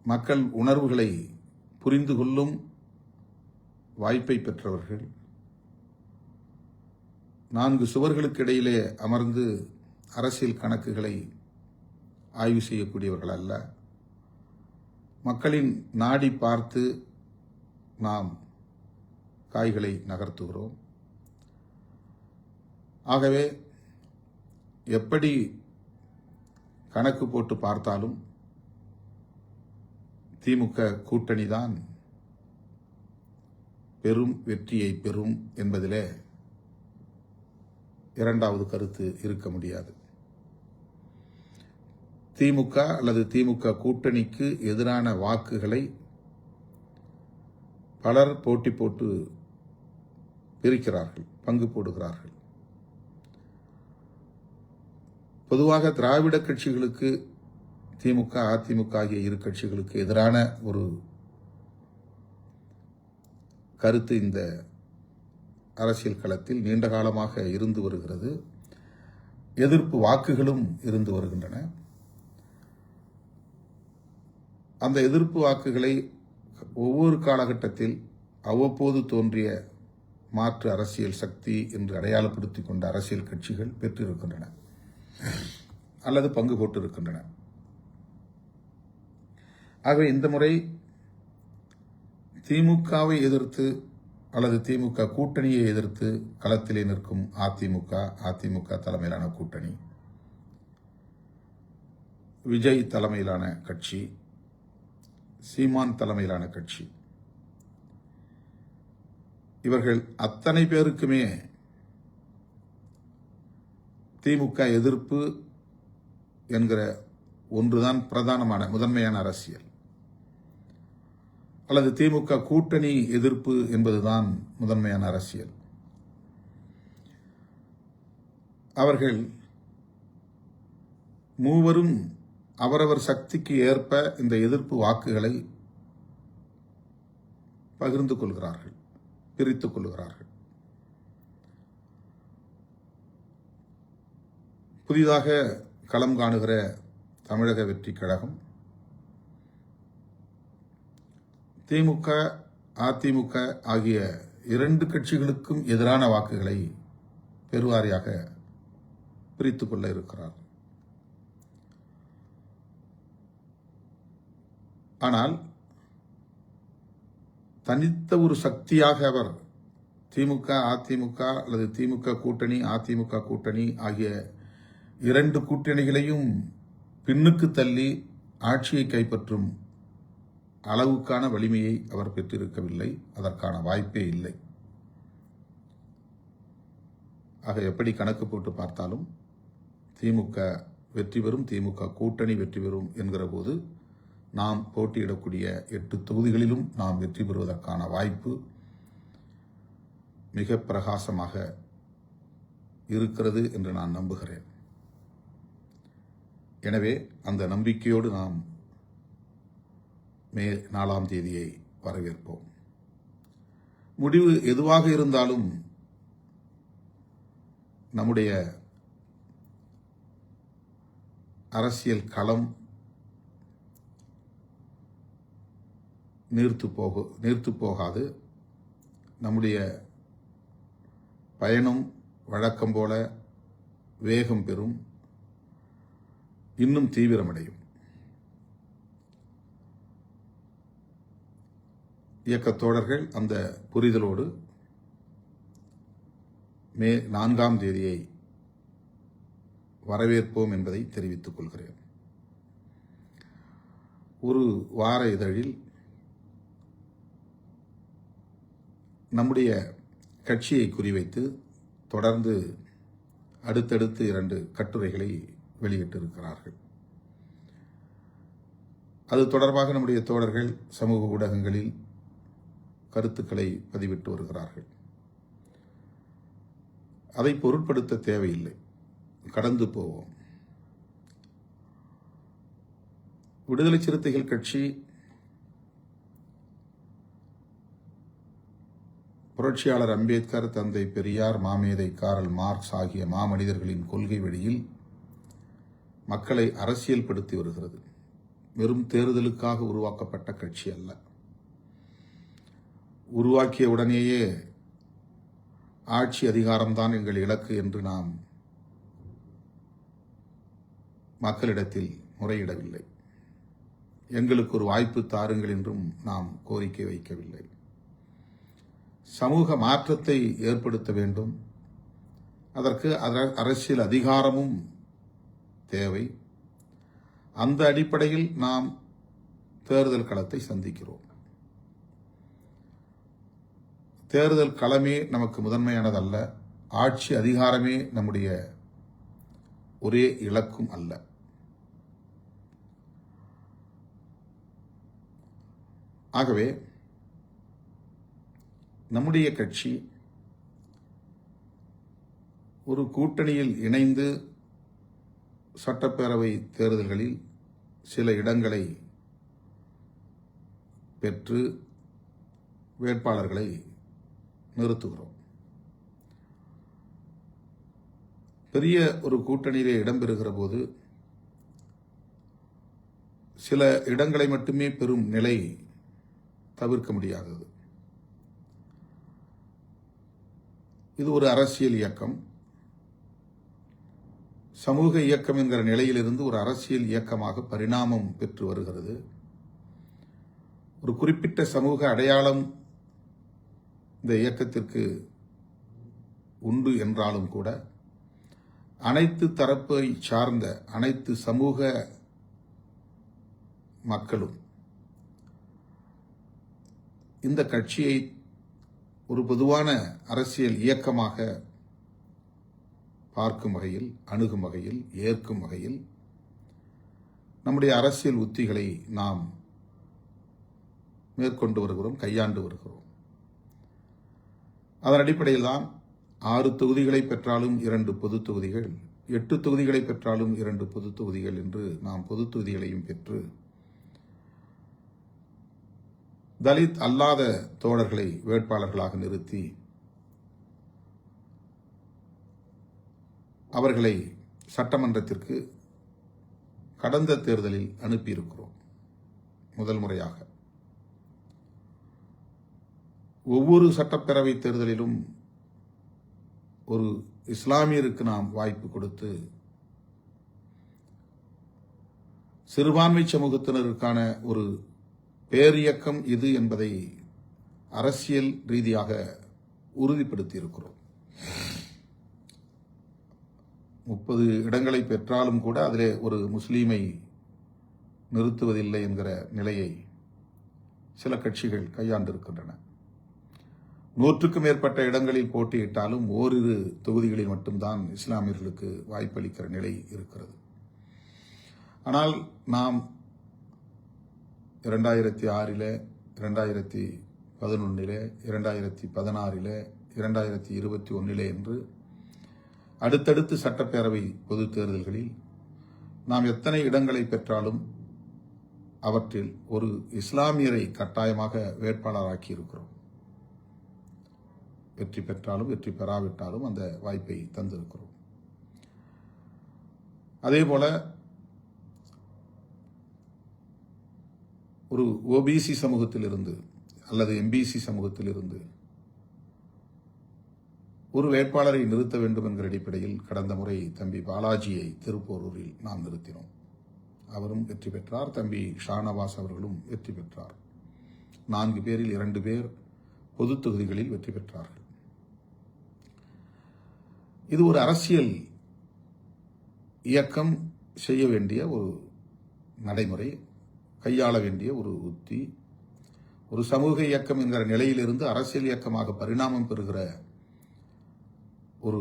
மக்கள் உணர்வுகளை புரிந்து கொள்ளும் வாய்ப்பை பெற்றவர்கள், 4 சுவர்களுக்கு இடையிலே அமர்ந்து அரசியல் கணக்குகளை ஆய்வு செய்யக்கூடியவர்கள் அல்ல. மக்களின் நாடி பார்த்து நாம் காய்களை நகர்த்துகிறோம். ஆகவே எப்படி கணக்கு போட்டு பார்த்தாலும் திமுக கூட்டணிதான் பெரும் வெற்றியை பெறும் என்பதிலே இரண்டாவது கருத்து இருக்க முடியாது. திமுக அல்லது திமுக கூட்டணிக்கு எதிரான வாக்குகளை பலர் போட்டி போட்டு பிரிக்கிறார்கள், பங்கு போடுகிறார்கள். பொதுவாக திராவிட கட்சிகளுக்கு, திமுக அதிமுக ஆகிய இரு கட்சிகளுக்கு எதிரான ஒரு கருத்து இந்த அரசியல் களத்தில் நீண்ட காலமாக இருந்து வருகிறது. எதிர்ப்பு வாக்குகளும் இருந்து வருகின்றன. அந்த எதிர்ப்பு வாக்குகளை ஒவ்வொரு காலகட்டத்தில் அவ்வப்போது தோன்றிய மாற்று அரசியல் சக்தி என்று அடையாளப்படுத்திக் கொண்ட அரசியல் கட்சிகள் பெற்றிருக்கின்றன அல்லது பங்கு போட்டிருக்கின்றன. ஆகவே இந்த முறை திமுகவை எதிர்த்து அல்லது திமுக கூட்டணியை எதிர்த்து களத்திலே நிற்கும் அதிமுக தலைமையிலான கூட்டணி, விஜய் தலைமையிலான கட்சி, சீமான் தலைமையிலான கட்சி, இவர்கள் அத்தனை பேருக்குமே திமுக எதிர்ப்பு என்கிற ஒன்றுதான் பிரதானமான முதன்மையான அரசியல், அல்லது திமுக கூட்டணி எதிர்ப்பு என்பதுதான் முதன்மையான அரசியல். அவர்கள் மூவரும் அவரவர் சக்திக்கு ஏற்ப இந்த எதிர்ப்பு வாக்குகளை பகிர்ந்து கொள்கிறார்கள், பிரித்துக் கொள்கிறார்கள். புதிதாக களம் காணுகிற தமிழக வெற்றி கழகம் திமுக அதிமுக ஆகிய இரண்டு கட்சிகளுக்கும் எதிரான வாக்குகளை பெருவாரியாக பிரித்துக் கொள்ள இருக்கிறார். ஆனால் தனித்த ஒரு சக்தியாக அவர் திமுக அதிமுக அல்லது திமுக கூட்டணி அதிமுக கூட்டணி ஆகிய இரண்டு கூட்டணிகளையும் பின்னுக்கு தள்ளி ஆட்சியை கைப்பற்றும் அளவுக்கான வலிமையை அவர் பெற்றிருக்கவில்லை. அதற்கான வாய்ப்பே இல்லை. ஆக எப்படி கணக்கு போட்டு பார்த்தாலும் திமுக வெற்றி பெறும், திமுக கூட்டணி வெற்றி பெறும் என்கிற போது நாம் போட்டியிடக்கூடிய 8 தொகுதிகளிலும் நாம் வெற்றி பெறுவதற்கான வாய்ப்பு மிக பிரகாசமாக இருக்கிறது என்று நான் நம்புகிறேன். எனவே அந்த நம்பிக்கையோடு நாம் மே 4ஆம் தேதியை வரவேற்போம். முடிவு எதுவாக இருந்தாலும் நம்முடைய அரசியல் களம் நீர்த்து போகாது. நம்முடைய பயணம் வழக்கம் போல வேகம் பெறும், இன்னும் தீவிரமடையும். இயக்கத் தோழர்கள் அந்த புரிதலோடு மே 4ஆம் தேதியை வரவேற்போம் என்பதை தெரிவித்துக் கொள்கிறேன். ஒரு வார இதழில் நம்முடைய கட்சியை குறிவைத்து தொடர்ந்து அடுத்தடுத்து 2 கட்டுரைகளை வெளியிட்டிருக்கிறார்கள். அது தொடர்பாக நம்முடைய தோழர்கள் சமூக ஊடகங்களில் கருத்துக்களை பதிவிட்டு வருகிறார்கள். அதை பொருட்படுத்த தேவையில்லை, கடந்து போவோம். விடுதலை சிறுத்தைகள் கட்சி புரட்சியாளர் அம்பேத்கர், தந்தை பெரியார், மாமேதை காரல் மார்க்ஸ் ஆகிய மாமனிதர்களின் கொள்கை வழியில் மக்களை அரசியல் படுத்தி வருகிறது. வெறும் தேர்தலுக்காக உருவாக்கப்பட்ட கட்சி அல்ல. உருவாக்கிய உடனேயே ஆட்சி அதிகாரம்தான் எங்கள் இலக்கு என்று நாம் மக்களிடத்தில் முறையிடவில்லை. எங்களுக்கு ஒரு வாய்ப்பு தாருங்கள் என்றும் நாம் கோரிக்கை வைக்கவில்லை. சமூக மாற்றத்தை ஏற்படுத்த வேண்டும். அதற்கு அரசியல் அதிகாரமும் தேவை. அந்த அடிப்படையில் நாம் தேர்தல் களத்தை சந்திக்கிறோம். தேர்தல் களமே நமக்கு முதன்மையானதல்ல, ஆட்சி அதிகாரமே நம்முடைய ஒரே இலக்கும் அல்ல. ஆகவே நம்முடைய கட்சி ஒரு கூட்டணியில் இணைந்து சட்டப்பேரவை தேர்தல்களில் சில இடங்களை பெற்று வேட்பாளர்களை நிறுத்துகிறோம். பெரிய ஒரு கூட்டணியிலே இடம்பெறுகிற போது சில இடங்களை மட்டுமே பெறும் நிலை தவிர்க்க முடியாதது. இது ஒரு அரசியல் இயக்கம். சமூக இயக்கம் என்கிற நிலையிலிருந்து ஒரு அரசியல் இயக்கமாக பரிணாமம் பெற்று வருகிறது. ஒரு குறிப்பிட்ட சமூக அடையாளம் இந்த இயக்கத்திற்கு உண்டு என்றாலும் கூட அனைத்து தரப்பை சார்ந்த அனைத்து சமூக மக்களும் இந்த கட்சியை ஒரு பொதுவான அரசியல் இயக்கமாக பார்க்கும் வகையில், அணுகும் வகையில், ஏற்கும் வகையில் நம்முடைய அரசியல் உத்திகளை நாம் மேற்கொண்டு வருகிறோம், கையாண்டு வருகிறோம். அதன் அடிப்படையில் தான் 6 தொகுதிகளை பெற்றாலும் 2 பொது தொகுதிகள், 8 தொகுதிகளை பெற்றாலும் 2 பொது தொகுதிகள் என்று நாம் பொது தொகுதிகளையும் பெற்று தலித் அல்லாத தோழர்களை வேட்பாளர்களாக நிறுத்தி அவர்களை சட்டமன்றத்திற்கு கடந்த தேர்தலில் அனுப்பியிருக்கிறோம். முதல் முறையாக ஒவ்வொரு சட்டப்பேரவை தேர்தலிலும் ஒரு இஸ்லாமியருக்கு நாம் வாய்ப்பு கொடுத்து சிறுபான்மை சமூகத்தினருக்கான ஒரு பேரியக்கம் இது என்பதை அரசியல் ரீதியாக உறுதிப்படுத்தி இருக்கிறோம். 30 இடங்களை பெற்றாலும் கூட அதிலே ஒரு முஸ்லீமை நிறுத்துவதில்லை என்கிற நிலையை சில கட்சிகள் கையாண்டிருக்கின்றன. 100க்கும் மேற்பட்ட இடங்களில் போட்டியிட்டாலும் ஓரிரு தொகுதிகளில் மட்டும்தான் இஸ்லாமியர்களுக்கு வாய்ப்பளிக்கிற நிலை இருக்கிறது. ஆனால் நாம் 2006, 2011, 2016, 2021 என்று அடுத்தடுத்து சட்டப்பேரவை பொதுத் தேர்தல்களில் நாம் எத்தனை இடங்களை பெற்றாலும் அவற்றில் ஒரு இஸ்லாமியரை கட்டாயமாக வேட்பாளராக்கி இருக்கிறோம். வெற்றி பெற்றாலும் வெற்றி பெறாவிட்டாலும் அந்த வாய்ப்பை தந்திருக்கிறோம். அதேபோல ஒரு ஓபிசி சமூகத்திலிருந்து அல்லது எம்பிசி சமூகத்திலிருந்து ஒரு வேட்பாளரை நிறுத்த வேண்டும் என்கிற அடிப்படையில் கடந்த முறை தம்பி பாலாஜியை திருப்போரூரில் நாம் நிறுத்தினோம். அவரும் வெற்றி பெற்றார். தம்பி ஷானவாஸ் அவர்களும் வெற்றி பெற்றார். 4 பேரில் 2 பேர் பொது தொகுதிகளில் வெற்றி பெற்றார்கள். இது ஒரு அரசியல் இயக்கம் செய்ய வேண்டிய ஒரு நடைமுறை, கையாள வேண்டிய ஒரு உத்தி. ஒரு சமூக இயக்கம் என்கிற நிலையிலிருந்து அரசியல் இயக்கமாக பரிணாமம் பெறுகிற ஒரு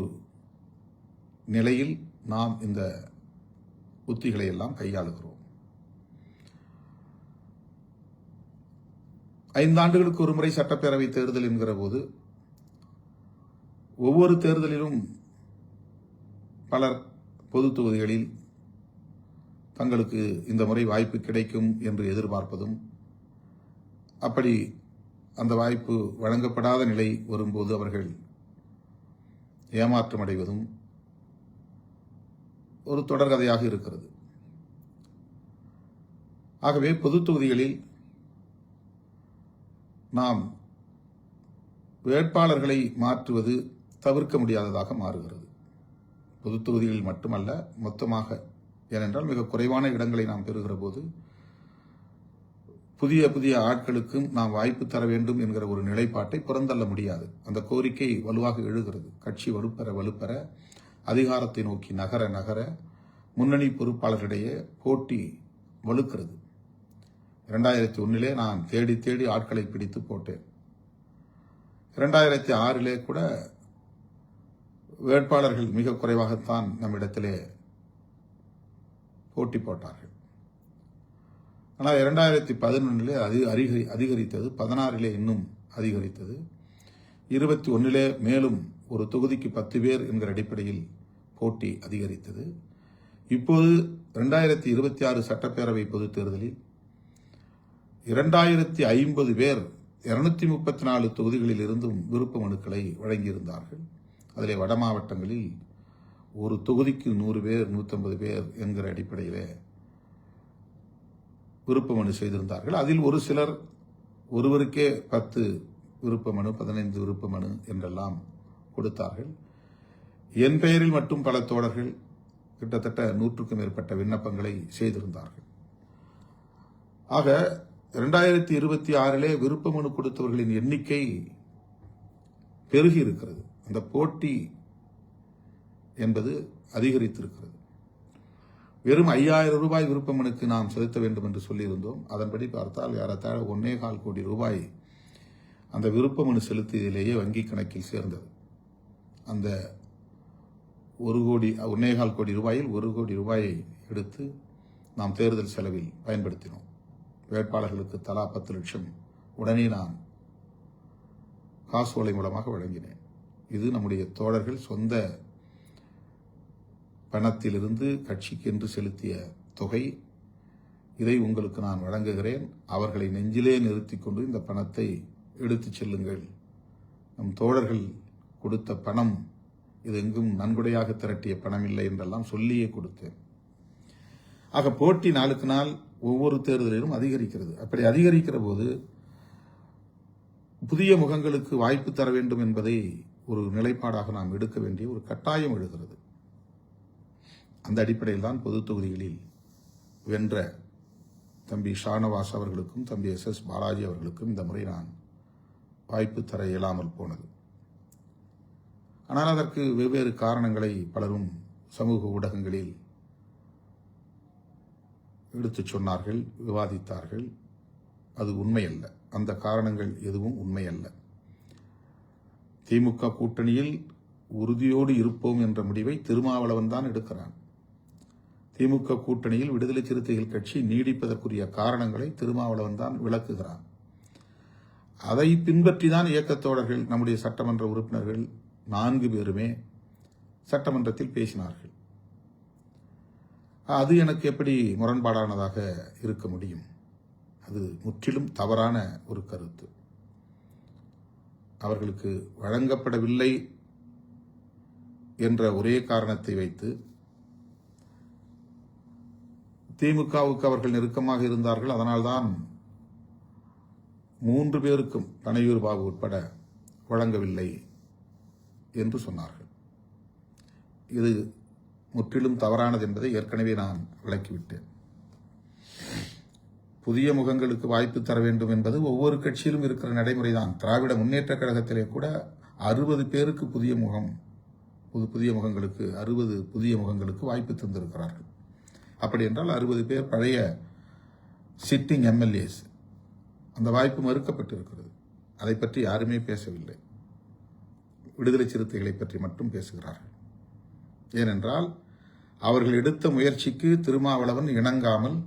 நிலையில் நாம் இந்த உத்திகளை எல்லாம் கையாளுகிறோம். 5 ஆண்டுகளுக்கு ஒரு முறை சட்டப்பேரவை தேர்தல் என்கிற போது ஒவ்வொரு தேர்தலிலும் பலர் பொது தொகுதிகளில் தங்களுக்கு இந்த முறை வாய்ப்பு கிடைக்கும் என்று எதிர்பார்ப்பதும், அப்படி அந்த வாய்ப்பு வழங்கப்படாத நிலை வரும்போது அவர்கள் ஏமாற்றமடைவதும் ஒரு தொடர்கதையாக இருக்கிறது. ஆகவே பொது தொகுதிகளில் நாம் வேட்பாளர்களை மாற்றுவது தவிர்க்க முடியாததாக மாறுகிறது. பொது தொகுதிகளில் மட்டுமல்ல, மொத்தமாக. ஏனென்றால் மிக குறைவான இடங்களை நாம் பெறுகிற போது புதிய புதிய ஆட்களுக்கும் நாம் வாய்ப்பு தர வேண்டும் என்கிற ஒரு நிலைப்பாட்டை புறந்தள்ள முடியாது. அந்த கோரிக்கை வலுவாக எழுகிறது. கட்சி வலுப்பெற அதிகாரத்தை நோக்கி நகர முன்னணி பொறுப்பாளர்களிடையே போட்டி வலுக்கிறது. 2001 நான் தேடி ஆட்களை பிடித்து போட்டேன். 2006 கூட வேட்பாளர்கள் மிக குறைவாகத்தான் நம்மிடத்திலே போட்டி போட்டார்கள். ஆனால் 2011 அதிகரித்தது, 16 இன்னும் அதிகரித்தது, 21 மேலும் ஒரு தொகுதிக்கு 10 பேர் என்கிற அடிப்படையில் போட்டி அதிகரித்தது. இப்போது 2026 சட்டப்பேரவை பொதுத் தேர்தலில் 2050 பேர் 234 தொகுதிகளில் இருந்தும் விருப்ப மனுக்களை வழங்கியிருந்தார்கள். அதிலே வட மாவட்டங்களில் ஒரு தொகுதிக்கு 100 பேர் 150 பேர் என்கிற அடிப்படையிலே விருப்ப மனு செய்திருந்தார்கள். அதில் ஒரு சிலர் ஒருவருக்கே 10 விருப்ப மனு, 15 விருப்ப மனு என்றெல்லாம் கொடுத்தார்கள். என் பெயரில் மட்டும் பல தோழர்கள் கிட்டத்தட்ட 100க்கும் மேற்பட்ட விண்ணப்பங்களை செய்திருந்தார்கள். ஆக 2026 விருப்ப மனு கொடுத்தவர்களின் எண்ணிக்கை பெருகி இருக்கிறது. அந்த போட்டி என்பது அதிகரித்திருக்கிறது. வெறும் 5000 ரூபாய் விருப்ப மனுக்கு நாம் செலுத்த வேண்டும் என்று சொல்லியிருந்தோம். அதன்படி பார்த்தால் ஏறத்தாழ 1.25 கோடி ரூபாய் அந்த விருப்ப மனு செலுத்தியதிலேயே வங்கி கணக்கில் சேர்ந்தது. அந்த 1.25 கோடி ரூபாயில் 1 கோடி ரூபாயை எடுத்து நாம் தேர்தல் செலவில் பயன்படுத்தினோம். வேட்பாளர்களுக்கு தலா 10 லட்சம் உடனே நான் காசோலை மூலமாக வழங்கினேன். இது நம்முடைய தோழர்கள் சொந்த பணத்திலிருந்து கட்சிக்கு என்று செலுத்திய தொகை. இதை உங்களுக்கு நான் வழங்குகிறேன். அவர்களை நெஞ்சிலே நிறுத்திக் கொண்டு இந்த பணத்தை எடுத்துச் செல்லுங்கள். நம் தோழர்கள் கொடுத்த பணம் இது எங்கும் நன்கொடையாக திரட்டிய பணம் இல்லை என்றெல்லாம் சொல்லியே கொடுத்தேன். ஆக போட்டி நாளுக்கு நாள் ஒவ்வொரு தேர்தலிலும் அதிகரிக்கிறது. அப்படி அதிகரிக்கிற போது புதிய முகங்களுக்கு வாய்ப்பு தர வேண்டும் என்பதை ஒரு நிலைப்பாடாக நாம் எடுக்க வேண்டிய ஒரு கட்டாயம் எழுகிறது. அந்த அடிப்படையில் தான் பொது தொகுதிகளில் வென்ற தம்பி ஷானவாஸ் அவர்களுக்கும் தம்பி SS பாலாஜி அவர்களுக்கும் இந்த முறை நான் வாய்ப்பு தர இயலாமல் போனது. ஆனால் அதற்கு வெவ்வேறு காரணங்களை பலரும் சமூக ஊடகங்களில் எடுத்துச் சொன்னார்கள், விவாதித்தார்கள். அது உண்மையல்ல. அந்த காரணங்கள் எதுவும் உண்மையல்ல. திமுக கூட்டணியில் உறுதியோடு இருப்போம் என்ற முடிவை திருமாவளவன் தான் எடுக்கிறான். திமுக கூட்டணியில் விடுதலை சிறுத்தைகள் கட்சி நீடிப்பதற்குரிய காரணங்களை திருமாவளவன் தான் விளக்குகிறான். அதை பின்பற்றிதான் இயக்கத்தோழர்கள், நம்முடைய சட்டமன்ற உறுப்பினர்கள் 4 பேருமே சட்டமன்றத்தில் பேசினார்கள். அது எனக்கு எப்படி முரண்பாடானதாக இருக்க முடியும்? அது முற்றிலும் தவறான ஒரு கருத்து. அவர்களுக்கு வழங்கப்படவில்லை என்ற ஒரே காரணத்தை வைத்து திமுகவுக்கு அவர்கள் நெருக்கமாக இருந்தார்கள். அதனால்தான் 3 பேருக்கும் பனையூர் பாபு உட்பட வழங்கவில்லை என்று சொன்னார்கள். இது முற்றிலும் தவறானது என்பதை ஏற்கனவே நான் விளக்கிவிட்டேன். புதிய முகங்களுக்கு வாய்ப்பு தர வேண்டும் என்பது ஒவ்வொரு கட்சியிலும் இருக்கிற நடைமுறைதான். திராவிட முன்னேற்ற கழகத்திலே கூட 60 பேருக்கு புதிய முகங்களுக்கு 60 புதிய முகங்களுக்கு வாய்ப்பு தந்திருக்கிறார்கள். அப்படி என்றால் 60 பேர் பழைய சிட்டிங் MLAs. அந்த வாய்ப்பு மறுக்கப்பட்டிருக்கிறது. அதை பற்றி யாருமே பேசவில்லை. விடுதலை சிறுத்தைகளை பற்றி மட்டும் பேசுகிறார்கள். ஏனென்றால் அவர்கள் எடுத்த முயற்சிக்கு திருமாவளவன் இணங்காமல்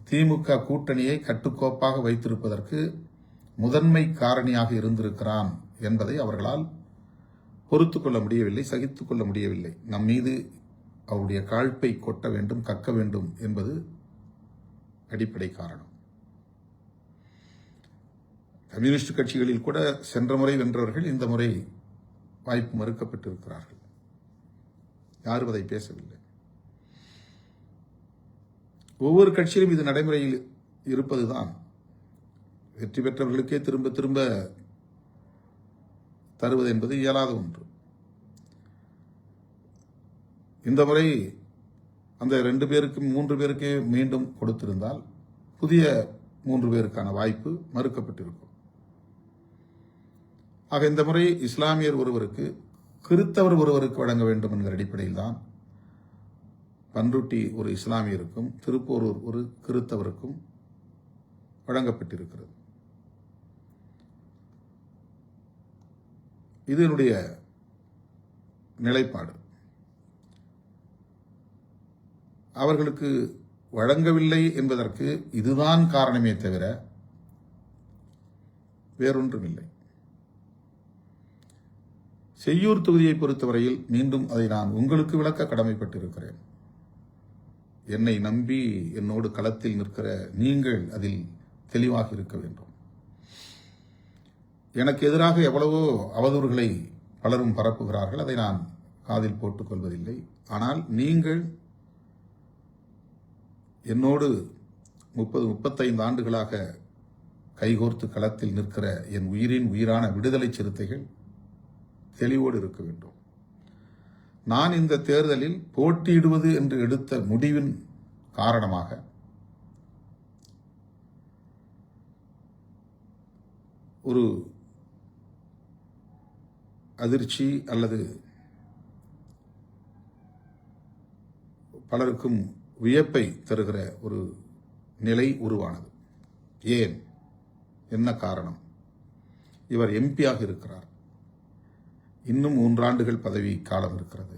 திமுக கூட்டணியை கட்டுக்கோப்பாக வைத்திருப்பதற்கு முதன்மை காரணியாக இருந்திருக்கிறான் என்பதை அவர்களால் பொறுத்துக் கொள்ள முடியவில்லை, சகித்துக் கொள்ள முடியவில்லை. நம் மீது அவருடைய காழ்ப்பை கொட்ட வேண்டும், கக்க வேண்டும் என்பது அடிப்படை காரணம். கம்யூனிஸ்ட் கட்சிகளில் கூட சென்ற முறை வென்றவர்கள் இந்த முறை வாய்ப்பு மறுக்கப்பட்டிருக்கிறார்கள். யாரும் அதை பேசவில்லை. ஒவ்வொரு கட்சியிலும் இது நடைமுறையில் இருப்பதுதான். வெற்றி பெற்றவர்களுக்கே திரும்ப திரும்ப தருவது என்பது இயலாத ஒன்று. இந்த முறை அந்த 2 பேருக்கு 3 பேருக்கே மீண்டும் கொடுத்திருந்தால் புதிய 3 பேருக்கான வாய்ப்பு மறுக்கப்பட்டிருக்கும். ஆக இந்த முறை இஸ்லாமியர் ஒருவருக்கு, கிறித்தவர் ஒருவருக்கு வழங்க வேண்டும் என்கிற அடிப்படையில் தான் பன்ருட்டி ஒரு இஸ்லாமியருக்கும் திருப்போரூர் ஒரு கிறித்தவருக்கும் வழங்கப்பட்டிருக்கிறது. இது என்னுடைய நிலைப்பாடு. அவர்களுக்கு வழங்கவில்லை என்பதற்கு இதுதான் காரணமே தவிர வேறொன்றுமில்லை. செய்யூர் தொகுதியை பொறுத்தவரையில் மீண்டும் அதை நான் உங்களுக்கு விளக்க கடமைப்பட்டிருக்கிறேன். என்னை நம்பி என்னோடு களத்தில் நிற்கிற நீங்கள் அதில் தெளிவாக இருக்க வேண்டும். எனக்கு எதிராக எவ்வளவோ அவதூறுகளை பலரும் பரப்புகிறார்கள், அதை நான் காதில் போட்டுக் கொள்வதில்லை. ஆனால் நீங்கள் என்னோடு 30-35 ஆண்டுகளாக கைகோர்த்து களத்தில் நிற்கிற என் உயிரின் உயிரான விடுதலை சிறுத்தைகள் தெளிவோடு இருக்க வேண்டும். நான் இந்த தேர்தலில் போட்டியிடுவது என்று எடுத்த முடிவின் காரணமாக ஒரு அதிர்ச்சி அல்லது பலருக்கும் வியப்பை தருகிற ஒரு நிலை உருவானது. ஏன், என்ன காரணம்? இவர் எம்பியாக இருக்கிறார். இன்னும் 3 ஆண்டுகள் பதவி காலம் இருக்கிறது.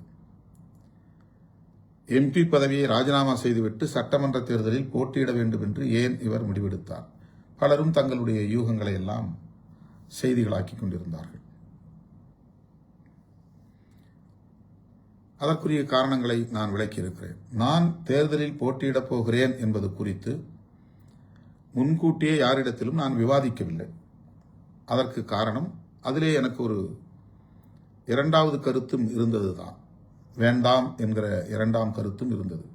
எம்பி பதவியை ராஜினாமா செய்துவிட்டு சட்டமன்ற தேர்தலில் போட்டியிட வேண்டும் என்று ஏன் இவர் முடிவெடுத்தார்? பலரும் தங்களுடைய யூகங்களை எல்லாம் செய்திகளாக்கிக் கொண்டிருந்தார்கள். அதற்குரிய காரணங்களை நான் விளக்கியிருக்கிறேன். நான் தேர்தலில் போட்டியிடப் போகிறேன் என்பது குறித்து முன்கூட்டியே யாரிடத்திலும் நான் விவாதிக்கவில்லை. அதற்கு காரணம், அதிலே எனக்கு ஒரு 2வது கருத்தும் இருந்ததுதான். வேண்டாம் என்கிற 2ஆம் கருத்தும் இருந்தது.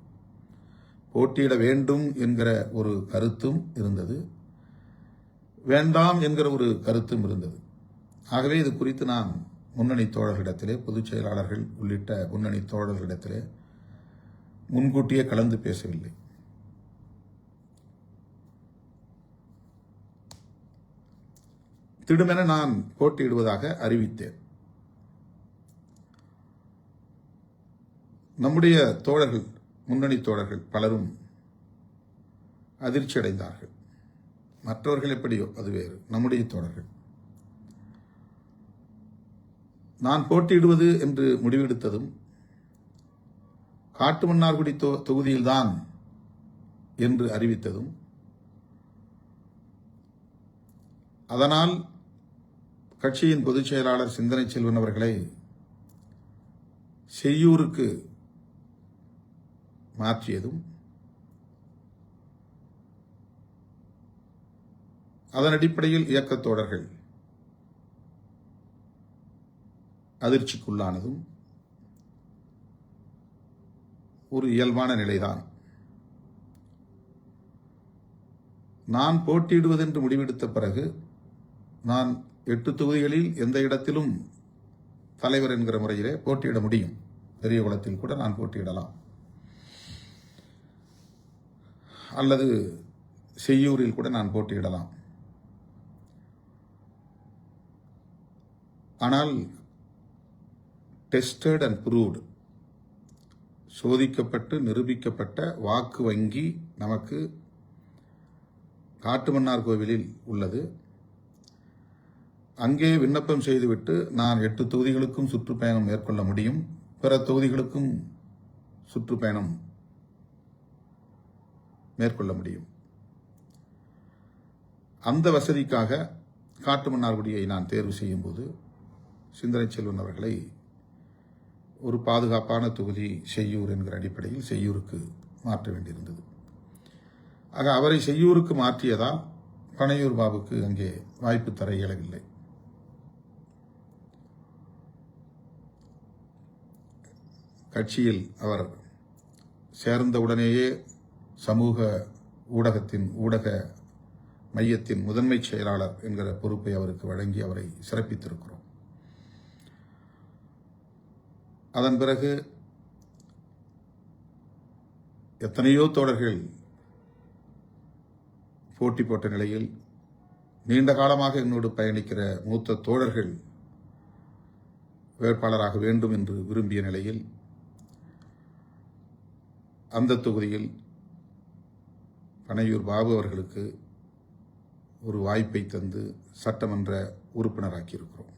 போட்டியிட வேண்டும் என்கிற ஒரு கருத்தும் இருந்தது. வேண்டாம் என்கிற ஒரு கருத்தும் இருந்தது. ஆகவே இது குறித்து நான் முன்னணி தோழர்களிடத்திலே, பொதுச் செயலாளர்கள் உள்ளிட்ட முன்னணி தோழர்களிடத்திலே முன்கூட்டியே கலந்து பேசவில்லை. திடுமென நான் போட்டியிடுவதாக அறிவித்தேன். நம்முடைய தோழர்கள், முன்னணி தோழர்கள் பலரும் அதிர்ச்சி அடைந்தார்கள். மற்றவர்கள் எப்படியோ அது வேறு. நம்முடைய தோழர்கள் நான் போட்டியிடுவது என்று முடிவெடுத்ததும் காட்டுமன்னார்குடி தொகுதியில்தான் என்று அறிவித்ததும், அதனால் கட்சியின் பொதுச் செயலாளர் சிந்தனை செல்வன் அவர்களை செய்யூருக்கு மாற்றியதும், அதன் அடிப்படையில் இயக்கத் தோழர்கள் அதிர்ச்சிக்குள்ளானதும் ஒரு இயல்பான நிலைதான். நான் போட்டியிடுவதென்று முடிவெடுத்த பிறகு நான் 8 தொகுதிகளில் எந்த இடத்திலும் தலைவர் என்கிற முறையிலே போட்டியிட முடியும். பெரியகுளத்தில் கூட நான் போட்டியிடலாம், அல்லது செய்யூரில் கூட நான் போட்டியிடலாம். ஆனால் டெஸ்டட் அண்ட் ப்ரூவ்டு, சோதிக்கப்பட்டு நிரூபிக்கப்பட்ட வாக்கு வங்கி நமக்கு காட்டுமன்னார் கோவிலில் உள்ளது. அங்கே விண்ணப்பம் செய்துவிட்டு நான் 8 தொகுதிகளுக்கும் சுற்றுப்பயணம் மேற்கொள்ள முடியும், பிற தொகுதிகளுக்கும் சுற்றுப்பயணம் மேற்கொள்ள முடியும். அந்த வசதிக்காக காட்டுமன்னார்குடியை நான் தேர்வு செய்யும்போது சிந்தனை செல்வன் அவர்களை ஒரு பாதுகாப்பான தொகுதி செய்யூர் என்கிற அடிப்படையில் செய்யூருக்கு மாற்ற வேண்டியிருந்தது. ஆக அவரை செய்யூருக்கு மாற்றியதால் பனையூர் பாபுக்கு அங்கே வாய்ப்பு தர இயலவில்லை. கட்சியில் அவர் சேர்ந்தவுடனேயே சமூக ஊடக மையத்தின் முதன்மை செயலாளர் என்கிற பொறுப்பை அவருக்கு வழங்கி அவரை சிறப்பித்திருக்கிறோம். அதன் பிறகு எத்தனையோ தோழர்கள் போட்டி போட்ட நிலையில் நீண்ட காலமாக என்னோடு பயணிக்கிற மூத்த தோழர்கள் வேட்பாளராக வேண்டும் என்று விரும்பிய நிலையில் அந்த தொகுதியில் பனையூர் பாபு அவர்களுக்கு ஒரு வாய்ப்பை தந்து சட்டமன்ற உறுப்பினராக்கியிருக்கிறோம்.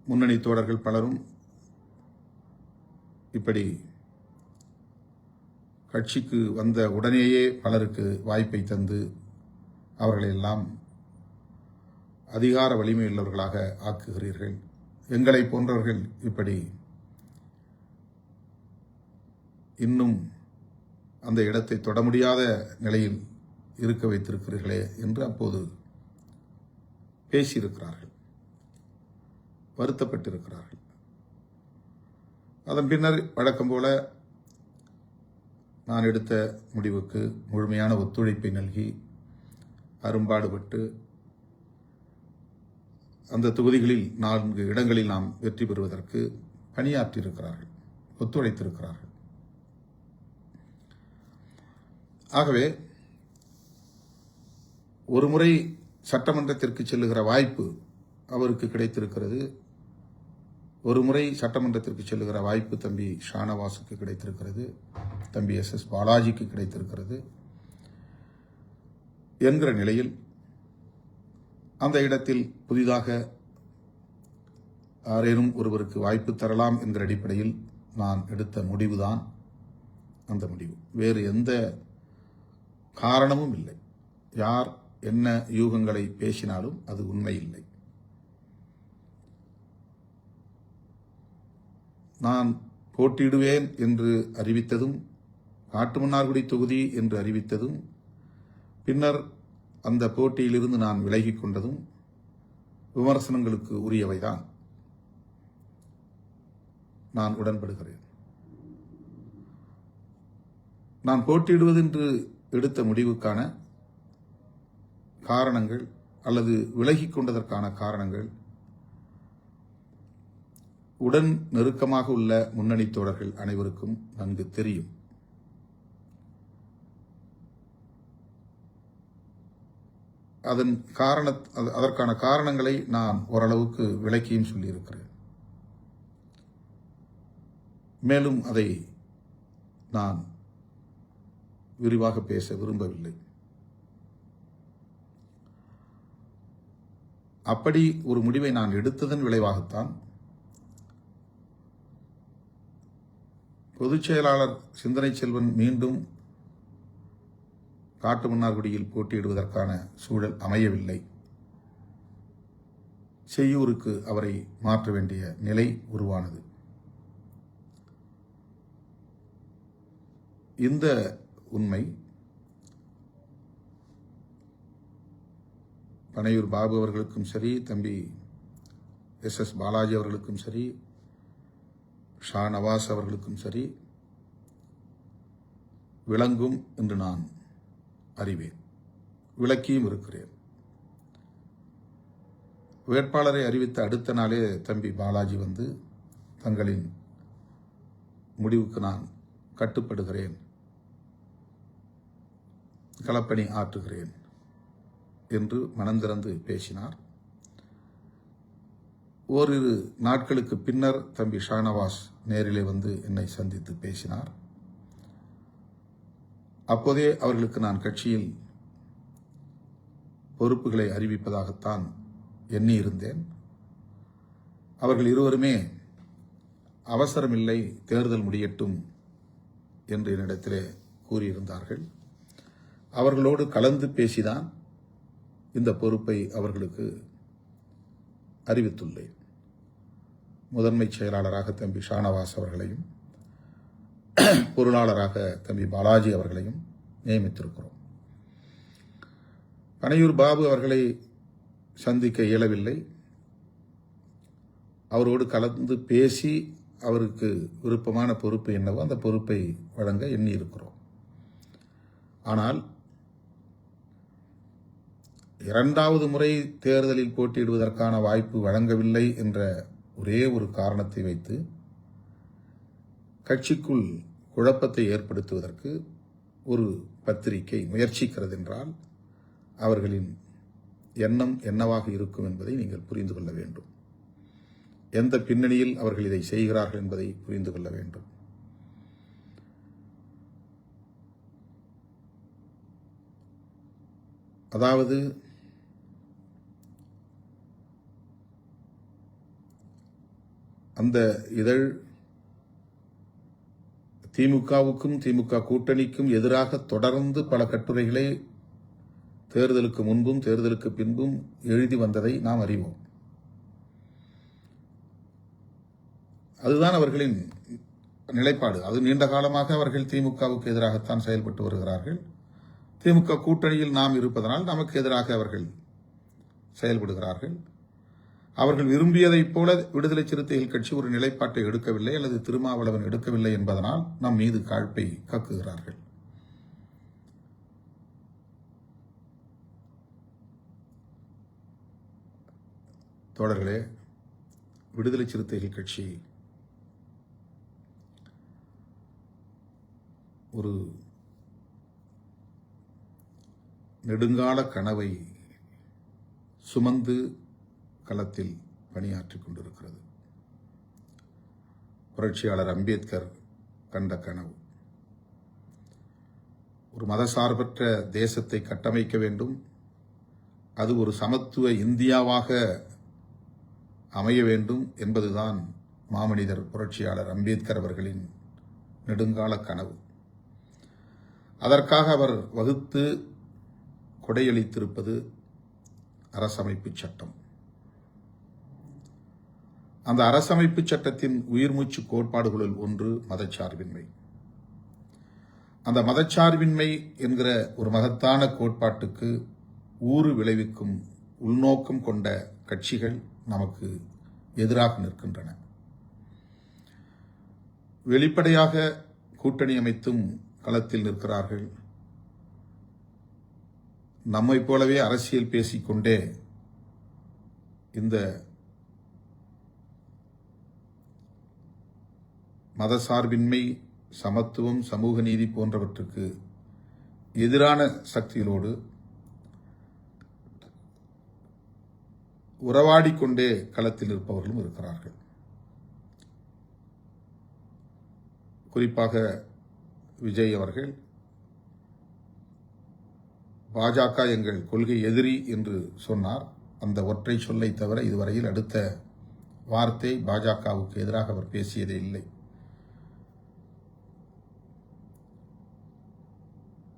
முன்னணி தோழர்கள் பலரும் இப்படி கட்சிக்கு வந்த உடனேயே பலருக்கு வாய்ப்பை தந்து அவர்களையெல்லாம் அதிகார வலிமையுள்ளவர்களாக ஆக்குகிறீர்கள். எங்களை போன்றவர்கள் இப்படி இன்னும் அந்த இடத்தை தொட முடியாத நிலையில் இருக்க வைத்திருக்கிறீர்களே என்று அப்போது பேசியிருக்கிறார்கள், வருத்தப்பட்டிருக்கிறார்கள். அதன் பின்னர் வழக்கம் போல நான் எடுத்த முடிவுக்கு முழுமையான ஒத்துழைப்பை நல்கி அரும்பாடுபட்டு அந்த தொகுதிகளில் 4 இடங்களில் நாம் வெற்றி பெறுவதற்கு பணியாற்றியிருக்கிறார்கள், ஒத்துழைத்திருக்கிறார்கள். ஆகவே ஒருமுறை சட்டமன்றத்திற்கு செல்லுகிற வாய்ப்பு அவருக்கு கிடைத்திருக்கிறது. ஒரு முறை சட்டமன்றத்திற்கு செல்லுகிற வாய்ப்பு தம்பி ஷானவாஸுக்கு கிடைத்திருக்கிறது, தம்பி SS பாலாஜிக்கு கிடைத்திருக்கிறது என்கிற நிலையில் அந்த இடத்தில் புதிதாக யாரேனும் ஒருவருக்கு வாய்ப்பு தரலாம் என்கிற அடிப்படையில் நான் எடுத்த முடிவுதான் அந்த முடிவு. வேறு எந்த காரணமும் இல்லை. யார் என்ன யூகங்களை பேசினாலும் அது உண்மை இல்லை. நான் போட்டியிடுவேன் என்று அறிவித்ததும், காட்டுமன்னார்குடி தொகுதி என்று அறிவித்ததும், பின்னர் அந்த போட்டியிலிருந்து நான் விலகிக் கொண்டதும் விமர்சனங்களுக்கு உரியவைதான். நான் உடன்படுகிறேன். நான் போட்டியிடுவது என்று எடுத்த முடிவுக்கான காரணங்கள் அல்லது விலகிக் கொண்டதற்கான காரணங்கள் உடன் நெருக்கமாக உள்ள முன்னணி தோழர்கள் அனைவருக்கும் நன்கு தெரியும். அதற்கான காரணங்களை நான் ஓரளவுக்கு விளக்கியும் சொல்லியிருக்கிறேன். மேலும் அதை நான் விரிவாக பேச விரும்பவில்லை. அப்படி ஒரு முடிவை நான் எடுத்ததன் விளைவாகத்தான் பொதுச் செயலாளர் சிந்தனை செல்வன் மீண்டும் காட்டுமன்னார்குடியில் போட்டியிடுவதற்கான சூழல் அமையவில்லை. செய்யூருக்கு அவரை மாற்ற வேண்டிய நிலை உருவானது. இந்த உண்மை பனையூர் பாபு அவர்களுக்கும் சரி, தம்பி SS பாலாஜி அவர்களுக்கும் சரி, ஷா நவாஸ் அவர்களுக்கும் சரி விளங்கும் என்று நான் அறிவேன், விளக்கியும் இருக்கிறேன். வேட்பாளரை அறிவித்த அடுத்த நாளே தம்பி பாலாஜி வந்து தங்களின் முடிவுக்கு நான் கட்டுப்படுகிறேன், களப்பணி ஆற்றுகிறேன் என்று மனந்திறந்து பேசினார். ஓரிரு நாட்களுக்கு பின்னர் தம்பி ஷானவாஸ் நேரிலே வந்து என்னை சந்தித்து பேசினார். அப்போதே அவர்களுக்கு நான் கட்சியில் பொறுப்புகளை அறிவிப்பதாகத்தான் எண்ணியிருந்தேன். அவர்கள் இருவருமே அவசரமில்லை, தேர்தல் முடியட்டும் என்று என்னிடத்திலே கூறியிருந்தார்கள். அவர்களோடு கலந்து பேசிதான் இந்த பொறுப்பை அவர்களுக்கு அறிவித்துள்ளேன். முதன்மை செயலாளராக தம்பி ஷானவாஸ் அவர்களையும் பொருளாளராக தம்பி பாலாஜி அவர்களையும் நியமித்திருக்கிறோம். பனையூர் பாபு அவர்களை சந்திக்க இயலவில்லை. அவரோடு கலந்து பேசி அவருக்கு விருப்பமான பொறுப்பு என்னவோ அந்த பொறுப்பை வழங்க எண்ணி இருக்கிறோம். ஆனால் இரண்டாவது முறை தேர்தலில் போட்டியிடுவதற்கான வாய்ப்பு வழங்கவில்லை என்ற ஒரே ஒரு காரணத்தை வைத்து கட்சிக்குள் குழப்பத்தை ஏற்படுத்துவதற்கு ஒரு பத்திரிகை முயற்சிக்கிறது என்றால் அவர்களின் எண்ணம் என்னவாக இருக்கும் என்பதை நீங்கள் புரிந்து கொள்ள வேண்டும். எந்த பின்னணியில் அவர்கள் இதை செய்கிறார்கள் என்பதை புரிந்து கொள்ள வேண்டும். அதாவது அந்த இதழ் திமுகவுக்கும் திமுக கூட்டணிக்கும் எதிராக தொடர்ந்து பல கட்டுரைகளை தேர்தலுக்கு முன்பும் தேர்தலுக்கு பின்பும் எழுதி வந்ததை நாம் அறிவோம். அதுதான் அவர்களின் நிலைப்பாடு. அது நீண்ட காலமாக அவர்கள் திமுகவுக்கு எதிராகத்தான் செயல்பட்டு வருகிறார்கள். திமுக கூட்டணியில் நாம் இருப்பதனால் நமக்கு எதிராக அவர்கள் செயல்படுகிறார்கள். அவர்கள் விரும்பியதைப் போல விடுதலை சிறுத்தைகள் கட்சி ஒரு நிலைப்பாட்டை எடுக்கவில்லை அல்லது திருமாவளவன் எடுக்கவில்லை என்பதனால் நம் மீது காழ்ப்பை கக்குகிறார்கள். தோழர்களே, விடுதலை சிறுத்தைகள் கட்சி ஒரு நெடுங்கால கனவை சுமந்து களத்தில் பணியாற்றிக் கொண்டிருக்கிறது. புரட்சியாளர் அம்பேத்கர் கண்ட கனவு ஒரு மதசார்பற்ற தேசத்தை கட்டமைக்க வேண்டும், அது ஒரு சமத்துவ இந்தியாவாக அமைய வேண்டும் என்பதுதான் மாமனிதர் புரட்சியாளர் அம்பேத்கர் அவர்களின் நெடுங்கால கனவு. அதற்காக அவர் வகுத்து கொடையளித்திருப்பது அரசமைப்பு சட்டம். அந்த அரசமைப்பு சட்டத்தின் உயிர்மூச்சு கோட்பாடுகளுள் ஒன்று மதச்சார்பின்மை. அந்த மதச்சார்பின்மை என்கிற ஒரு மகத்தான கோட்பாட்டுக்கு ஊறு விளைவிக்கும் உள்நோக்கம் கொண்ட கட்சிகள் நமக்கு எதிராக நிற்கின்றன. வெளிப்படையாக கூட்டணி அமைத்தும் களத்தில் நிற்கிறார்கள். நம்மை போலவே அரசியல் பேசிக்கொண்டே இந்த மதசார்பின்மை, சமத்துவம், சமூக நீதி போன்றவற்றுக்கு எதிரான சக்திகளோடு உறவாடிக்கொண்டே களத்தில் இருப்பவர்களும் இருக்கிறார்கள். குறிப்பாக விஜய் அவர்கள் பாஜக எங்கள் கொள்கை எதிரி என்று சொன்னார். அந்த ஒற்றை சொல்லை தவிர இதுவரையில் அடுத்த வார்த்தை பாஜகவுக்கு எதிராக அவர் பேசியதே இல்லை.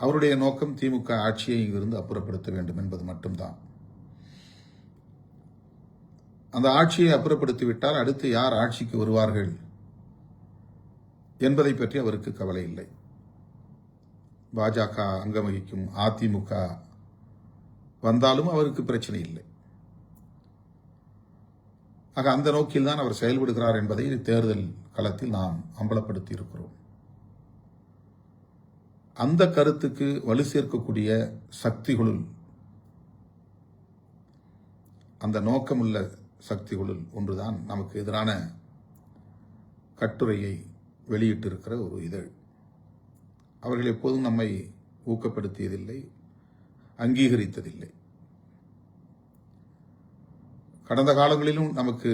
அவருடைய நோக்கம் திமுக ஆட்சியை இங்கிருந்து அப்புறப்படுத்த வேண்டும் என்பது மட்டும்தான். அந்த ஆட்சியை அப்புறப்படுத்திவிட்டால் அடுத்து யார் ஆட்சிக்கு வருவார்கள் என்பதை பற்றி அவருக்கு கவலை இல்லை. பாஜக அங்கம் வகிக்கும் அதிமுக வந்தாலும் அவருக்கு பிரச்சனை இல்லை. ஆக அந்த நோக்கில் தான் அவர் செயல்படுகிறார் என்பதை தேர்தல் களத்தில் நாம் அம்பலப்படுத்தி இருக்கிறோம். அந்த கருத்துக்கு வலு சேர்க்கக்கூடிய சக்திகளுள், அந்த நோக்கமுள்ள சக்திகளுள் ஒன்றுதான் நமக்கு எதிரான கட்டுரையை வெளியிட்டிருக்கிற ஒரு இதழ். அவர்கள் எப்போதும் நம்மை ஊக்கப்படுத்தியதில்லை, அங்கீகரித்ததில்லை. கடந்த காலங்களிலும் நமக்கு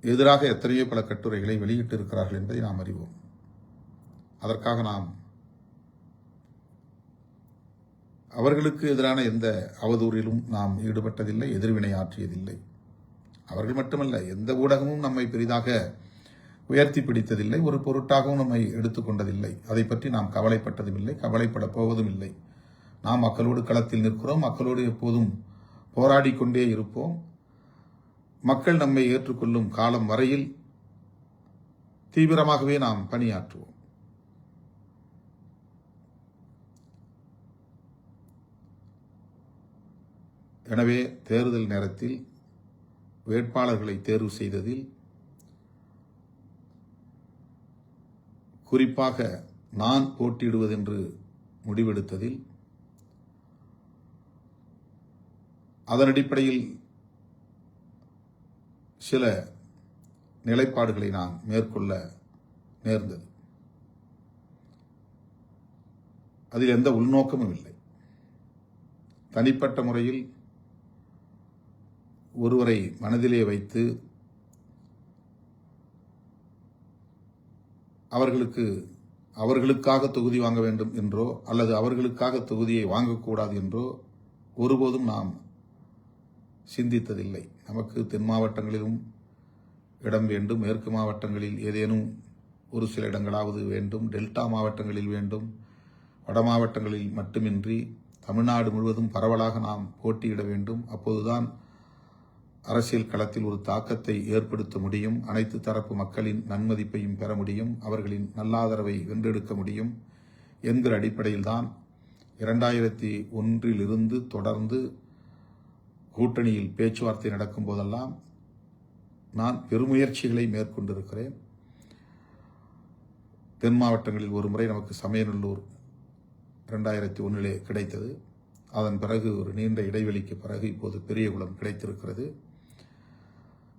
எதிராக எத்தனையோ பல கட்டுரைகளை வெளியிட்டிருக்கிறார்கள் என்பதை நாம் அறிவோம். அதற்காக நாம் அவர்களுக்கு எதிரான எந்த அவதூறிலும் நாம் ஈடுபட்டதில்லை, எதிர்வினை ஆற்றியதில்லை. அவர்கள் மட்டுமல்ல, எந்த ஊடகமும் நம்மை பெரிதாக உயர்த்தி பிடித்ததில்லை, ஒரு பொருட்டாகவும் நம்மை எடுத்துக்கொண்டதில்லை. அதை பற்றி நாம் கவலைப்பட்டதும் இல்லை, கவலைப்பட போவதும் இல்லை. நாம் மக்களோடு களத்தில் நிற்கிறோம், மக்களோடு எப்போதும் போராடி கொண்டே இருப்போம். மக்கள் நம்மை ஏற்றுக்கொள்ளும் காலம் வரையில் தீவிரமாகவே நாம் பணியாற்றுவோம். எனவே தேர்தல் நேரத்தில் வேட்பாளர்களை தேர்வு செய்ததில் குறிப்பாக நான் போட்டியிடுவதென்று முடிவெடுத்ததில் அதன் அடிப்படையில் சில நிலைப்பாடுகளை நான் மேற்கொள்ள நேர்ந்தது. அதில் எந்த உள்நோக்கமும் இல்லை. தனிப்பட்ட முறையில் ஒருவரை மனதிலே வைத்து அவர்களுக்காக தொகுதி வாங்க வேண்டும் என்றோ அல்லது அவர்களுக்காக தொகுதியை வாங்கக்கூடாது என்றோ ஒருபோதும் நாம் சிந்தித்ததில்லை. நமக்கு தென் மாவட்டங்களிலும் இடம் வேண்டும், மேற்கு மாவட்டங்களில் ஏதேனும் ஒரு சில இடங்களாவது வேண்டும், டெல்டா மாவட்டங்களில் வேண்டும், வட மாவட்டங்களில் மட்டுமின்றி தமிழ்நாடு முழுவதும் பரவலாக நாம் போட்டியிட வேண்டும். அப்போதுதான் அரசியல் களத்தில் ஒரு தாக்கத்தை ஏற்படுத்த முடியும், அனைத்து தரப்பு மக்களின் நன்மதிப்பையும் பெற முடியும், அவர்களின் நல்லாதரவை வென்றெடுக்க முடியும் என்கிற அடிப்படையில் தான் 2001 தொடர்ந்து கூட்டணியில் பேச்சுவார்த்தை நடக்கும் போதெல்லாம் நான் பெருமுயற்சிகளை மேற்கொண்டிருக்கிறேன். தென் மாவட்டங்களில் ஒரு முறை நமக்கு சமயநல்லூர் 2001 கிடைத்தது. அதன் பிறகு ஒரு நீண்ட இடைவெளிக்கு பிறகு இப்போது பெரியகுளம் கிடைத்திருக்கிறது.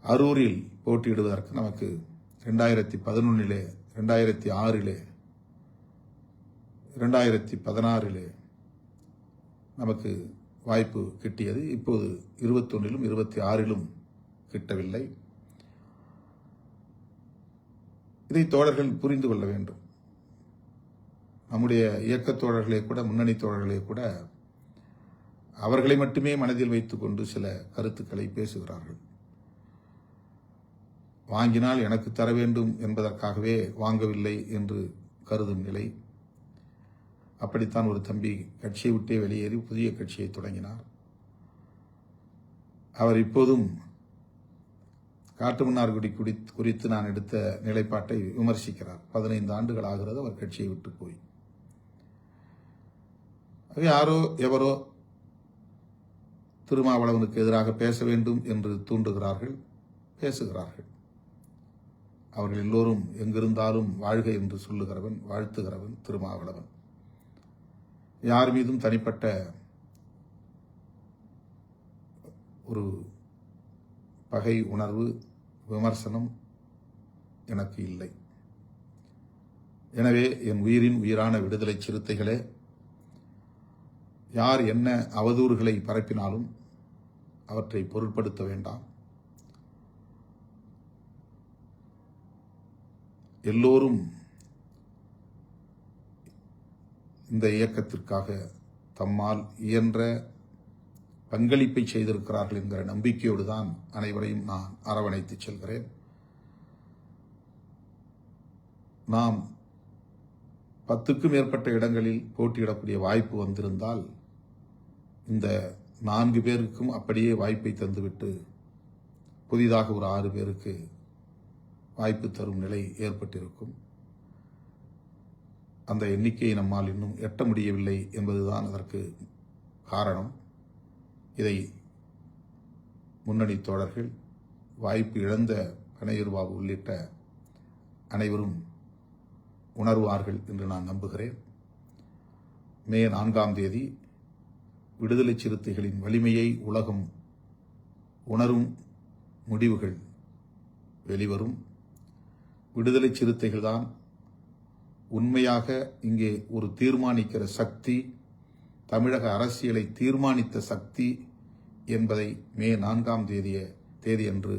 அரூரில் போட்டியிடுவதற்கு நமக்கு 2011, 2006, 2016 நமக்கு வாய்ப்பு கிட்டியது. இப்போது 21, 26 கிட்டவில்லை. இதை தோழர்கள் புரிந்து கொள்ள வேண்டும். நம்முடைய இயக்கத் தோழர்களே கூட, முன்னணி தோழர்களே கூட அவர்களை மட்டுமே மனதில் வைத்துக் கொண்டு சில கருத்துக்களை பேசுகிறார்கள். வாங்கினால் எனக்கு தர வேண்டும் என்பதற்காகவே வாங்கவில்லை என்று கருதும் நிலை. அப்படித்தான் ஒரு தம்பி கட்சியை விட்டே வெளியேறி புதிய கட்சியை தொடங்கினார். அவர் இப்போதும் காட்டுமன்னார்குடி குறித்து நான் எடுத்த நிலைப்பாட்டை விமர்சிக்கிறார். 15 ஆண்டுகள் ஆகிறது அவர் கட்சியை விட்டு போய். யாரோ எவரோ திருமாவளவனுக்கு எதிராக பேச வேண்டும் என்று தூண்டுகிறார்கள், பேசுகிறார்கள். அவர்கள் எல்லோரும் எங்கிருந்தாலும் வாழ்க என்று சொல்லுகிறவன், வாழ்த்துகிறவன் திருமாவளவன். யார் மீதும் தனிப்பட்ட ஒரு பகை உணர்வு, விமர்சனம் எனக்கு இல்லை. எனவே என் உயிரின் உயிரான விடுதலை சிறுத்தைகளே, யார் என்ன அவதூறுகளை பரப்பினாலும் அவற்றை பொருட்படுத்த வேண்டாம். எல்லோரும் இந்த இயக்கத்திற்காக தம்மால் இயன்ற பங்களிப்பை செய்திருக்கிறார்கள் என்கிற நம்பிக்கையோடு தான் அனைவரையும் நான் அரவணைத்து செல்கிறேன். நாம் 10க்கும் மேற்பட்ட இடங்களில் போட்டியிடக்கூடிய வாய்ப்பு வந்திருந்தால் இந்த 4 பேருக்கும் அப்படியே வாய்ப்பை தந்துவிட்டு புதிதாக ஒரு 6 பேருக்கு வாய்ப்பு தரும் நிலை ஏற்பட்டிருக்கும். அந்த எண்ணிக்கையை நம்மால் இன்னும் எட்ட முடியவில்லை என்பதுதான் அதற்கு காரணம். இதை முன்னணி தோழர்கள், வாய்ப்பு இழந்த கணையூர்பாபு உள்ளிட்ட அனைவரும் உணர்வார்கள் என்று நான் நம்புகிறேன். மே 4 விடுதலை சிறுத்தைகளின் வலிமையை உலகம் உணரும் முடிவுகள் வெளிவரும். விடுதலை சிறுத்தைகள் தான் உண்மையாக இங்கே ஒரு தீர்மானிக்கிற சக்தி, தமிழக அரசியலை தீர்மானித்த சக்தி என்பதை மே 4 தேதியன்று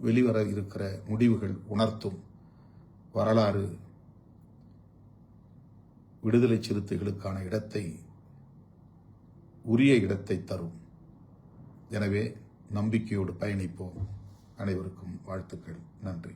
வெளிவர இருக்கிற முடிவுகள் உணர்த்தும். வரலாறு விடுதலை சிறுத்தைகளுக்கான இடத்தை, உரிய இடத்தை தரும். எனவே நம்பிக்கையோடு பயணிப்போம். அனைவருக்கும் வாழ்த்துக்கள். நன்றி.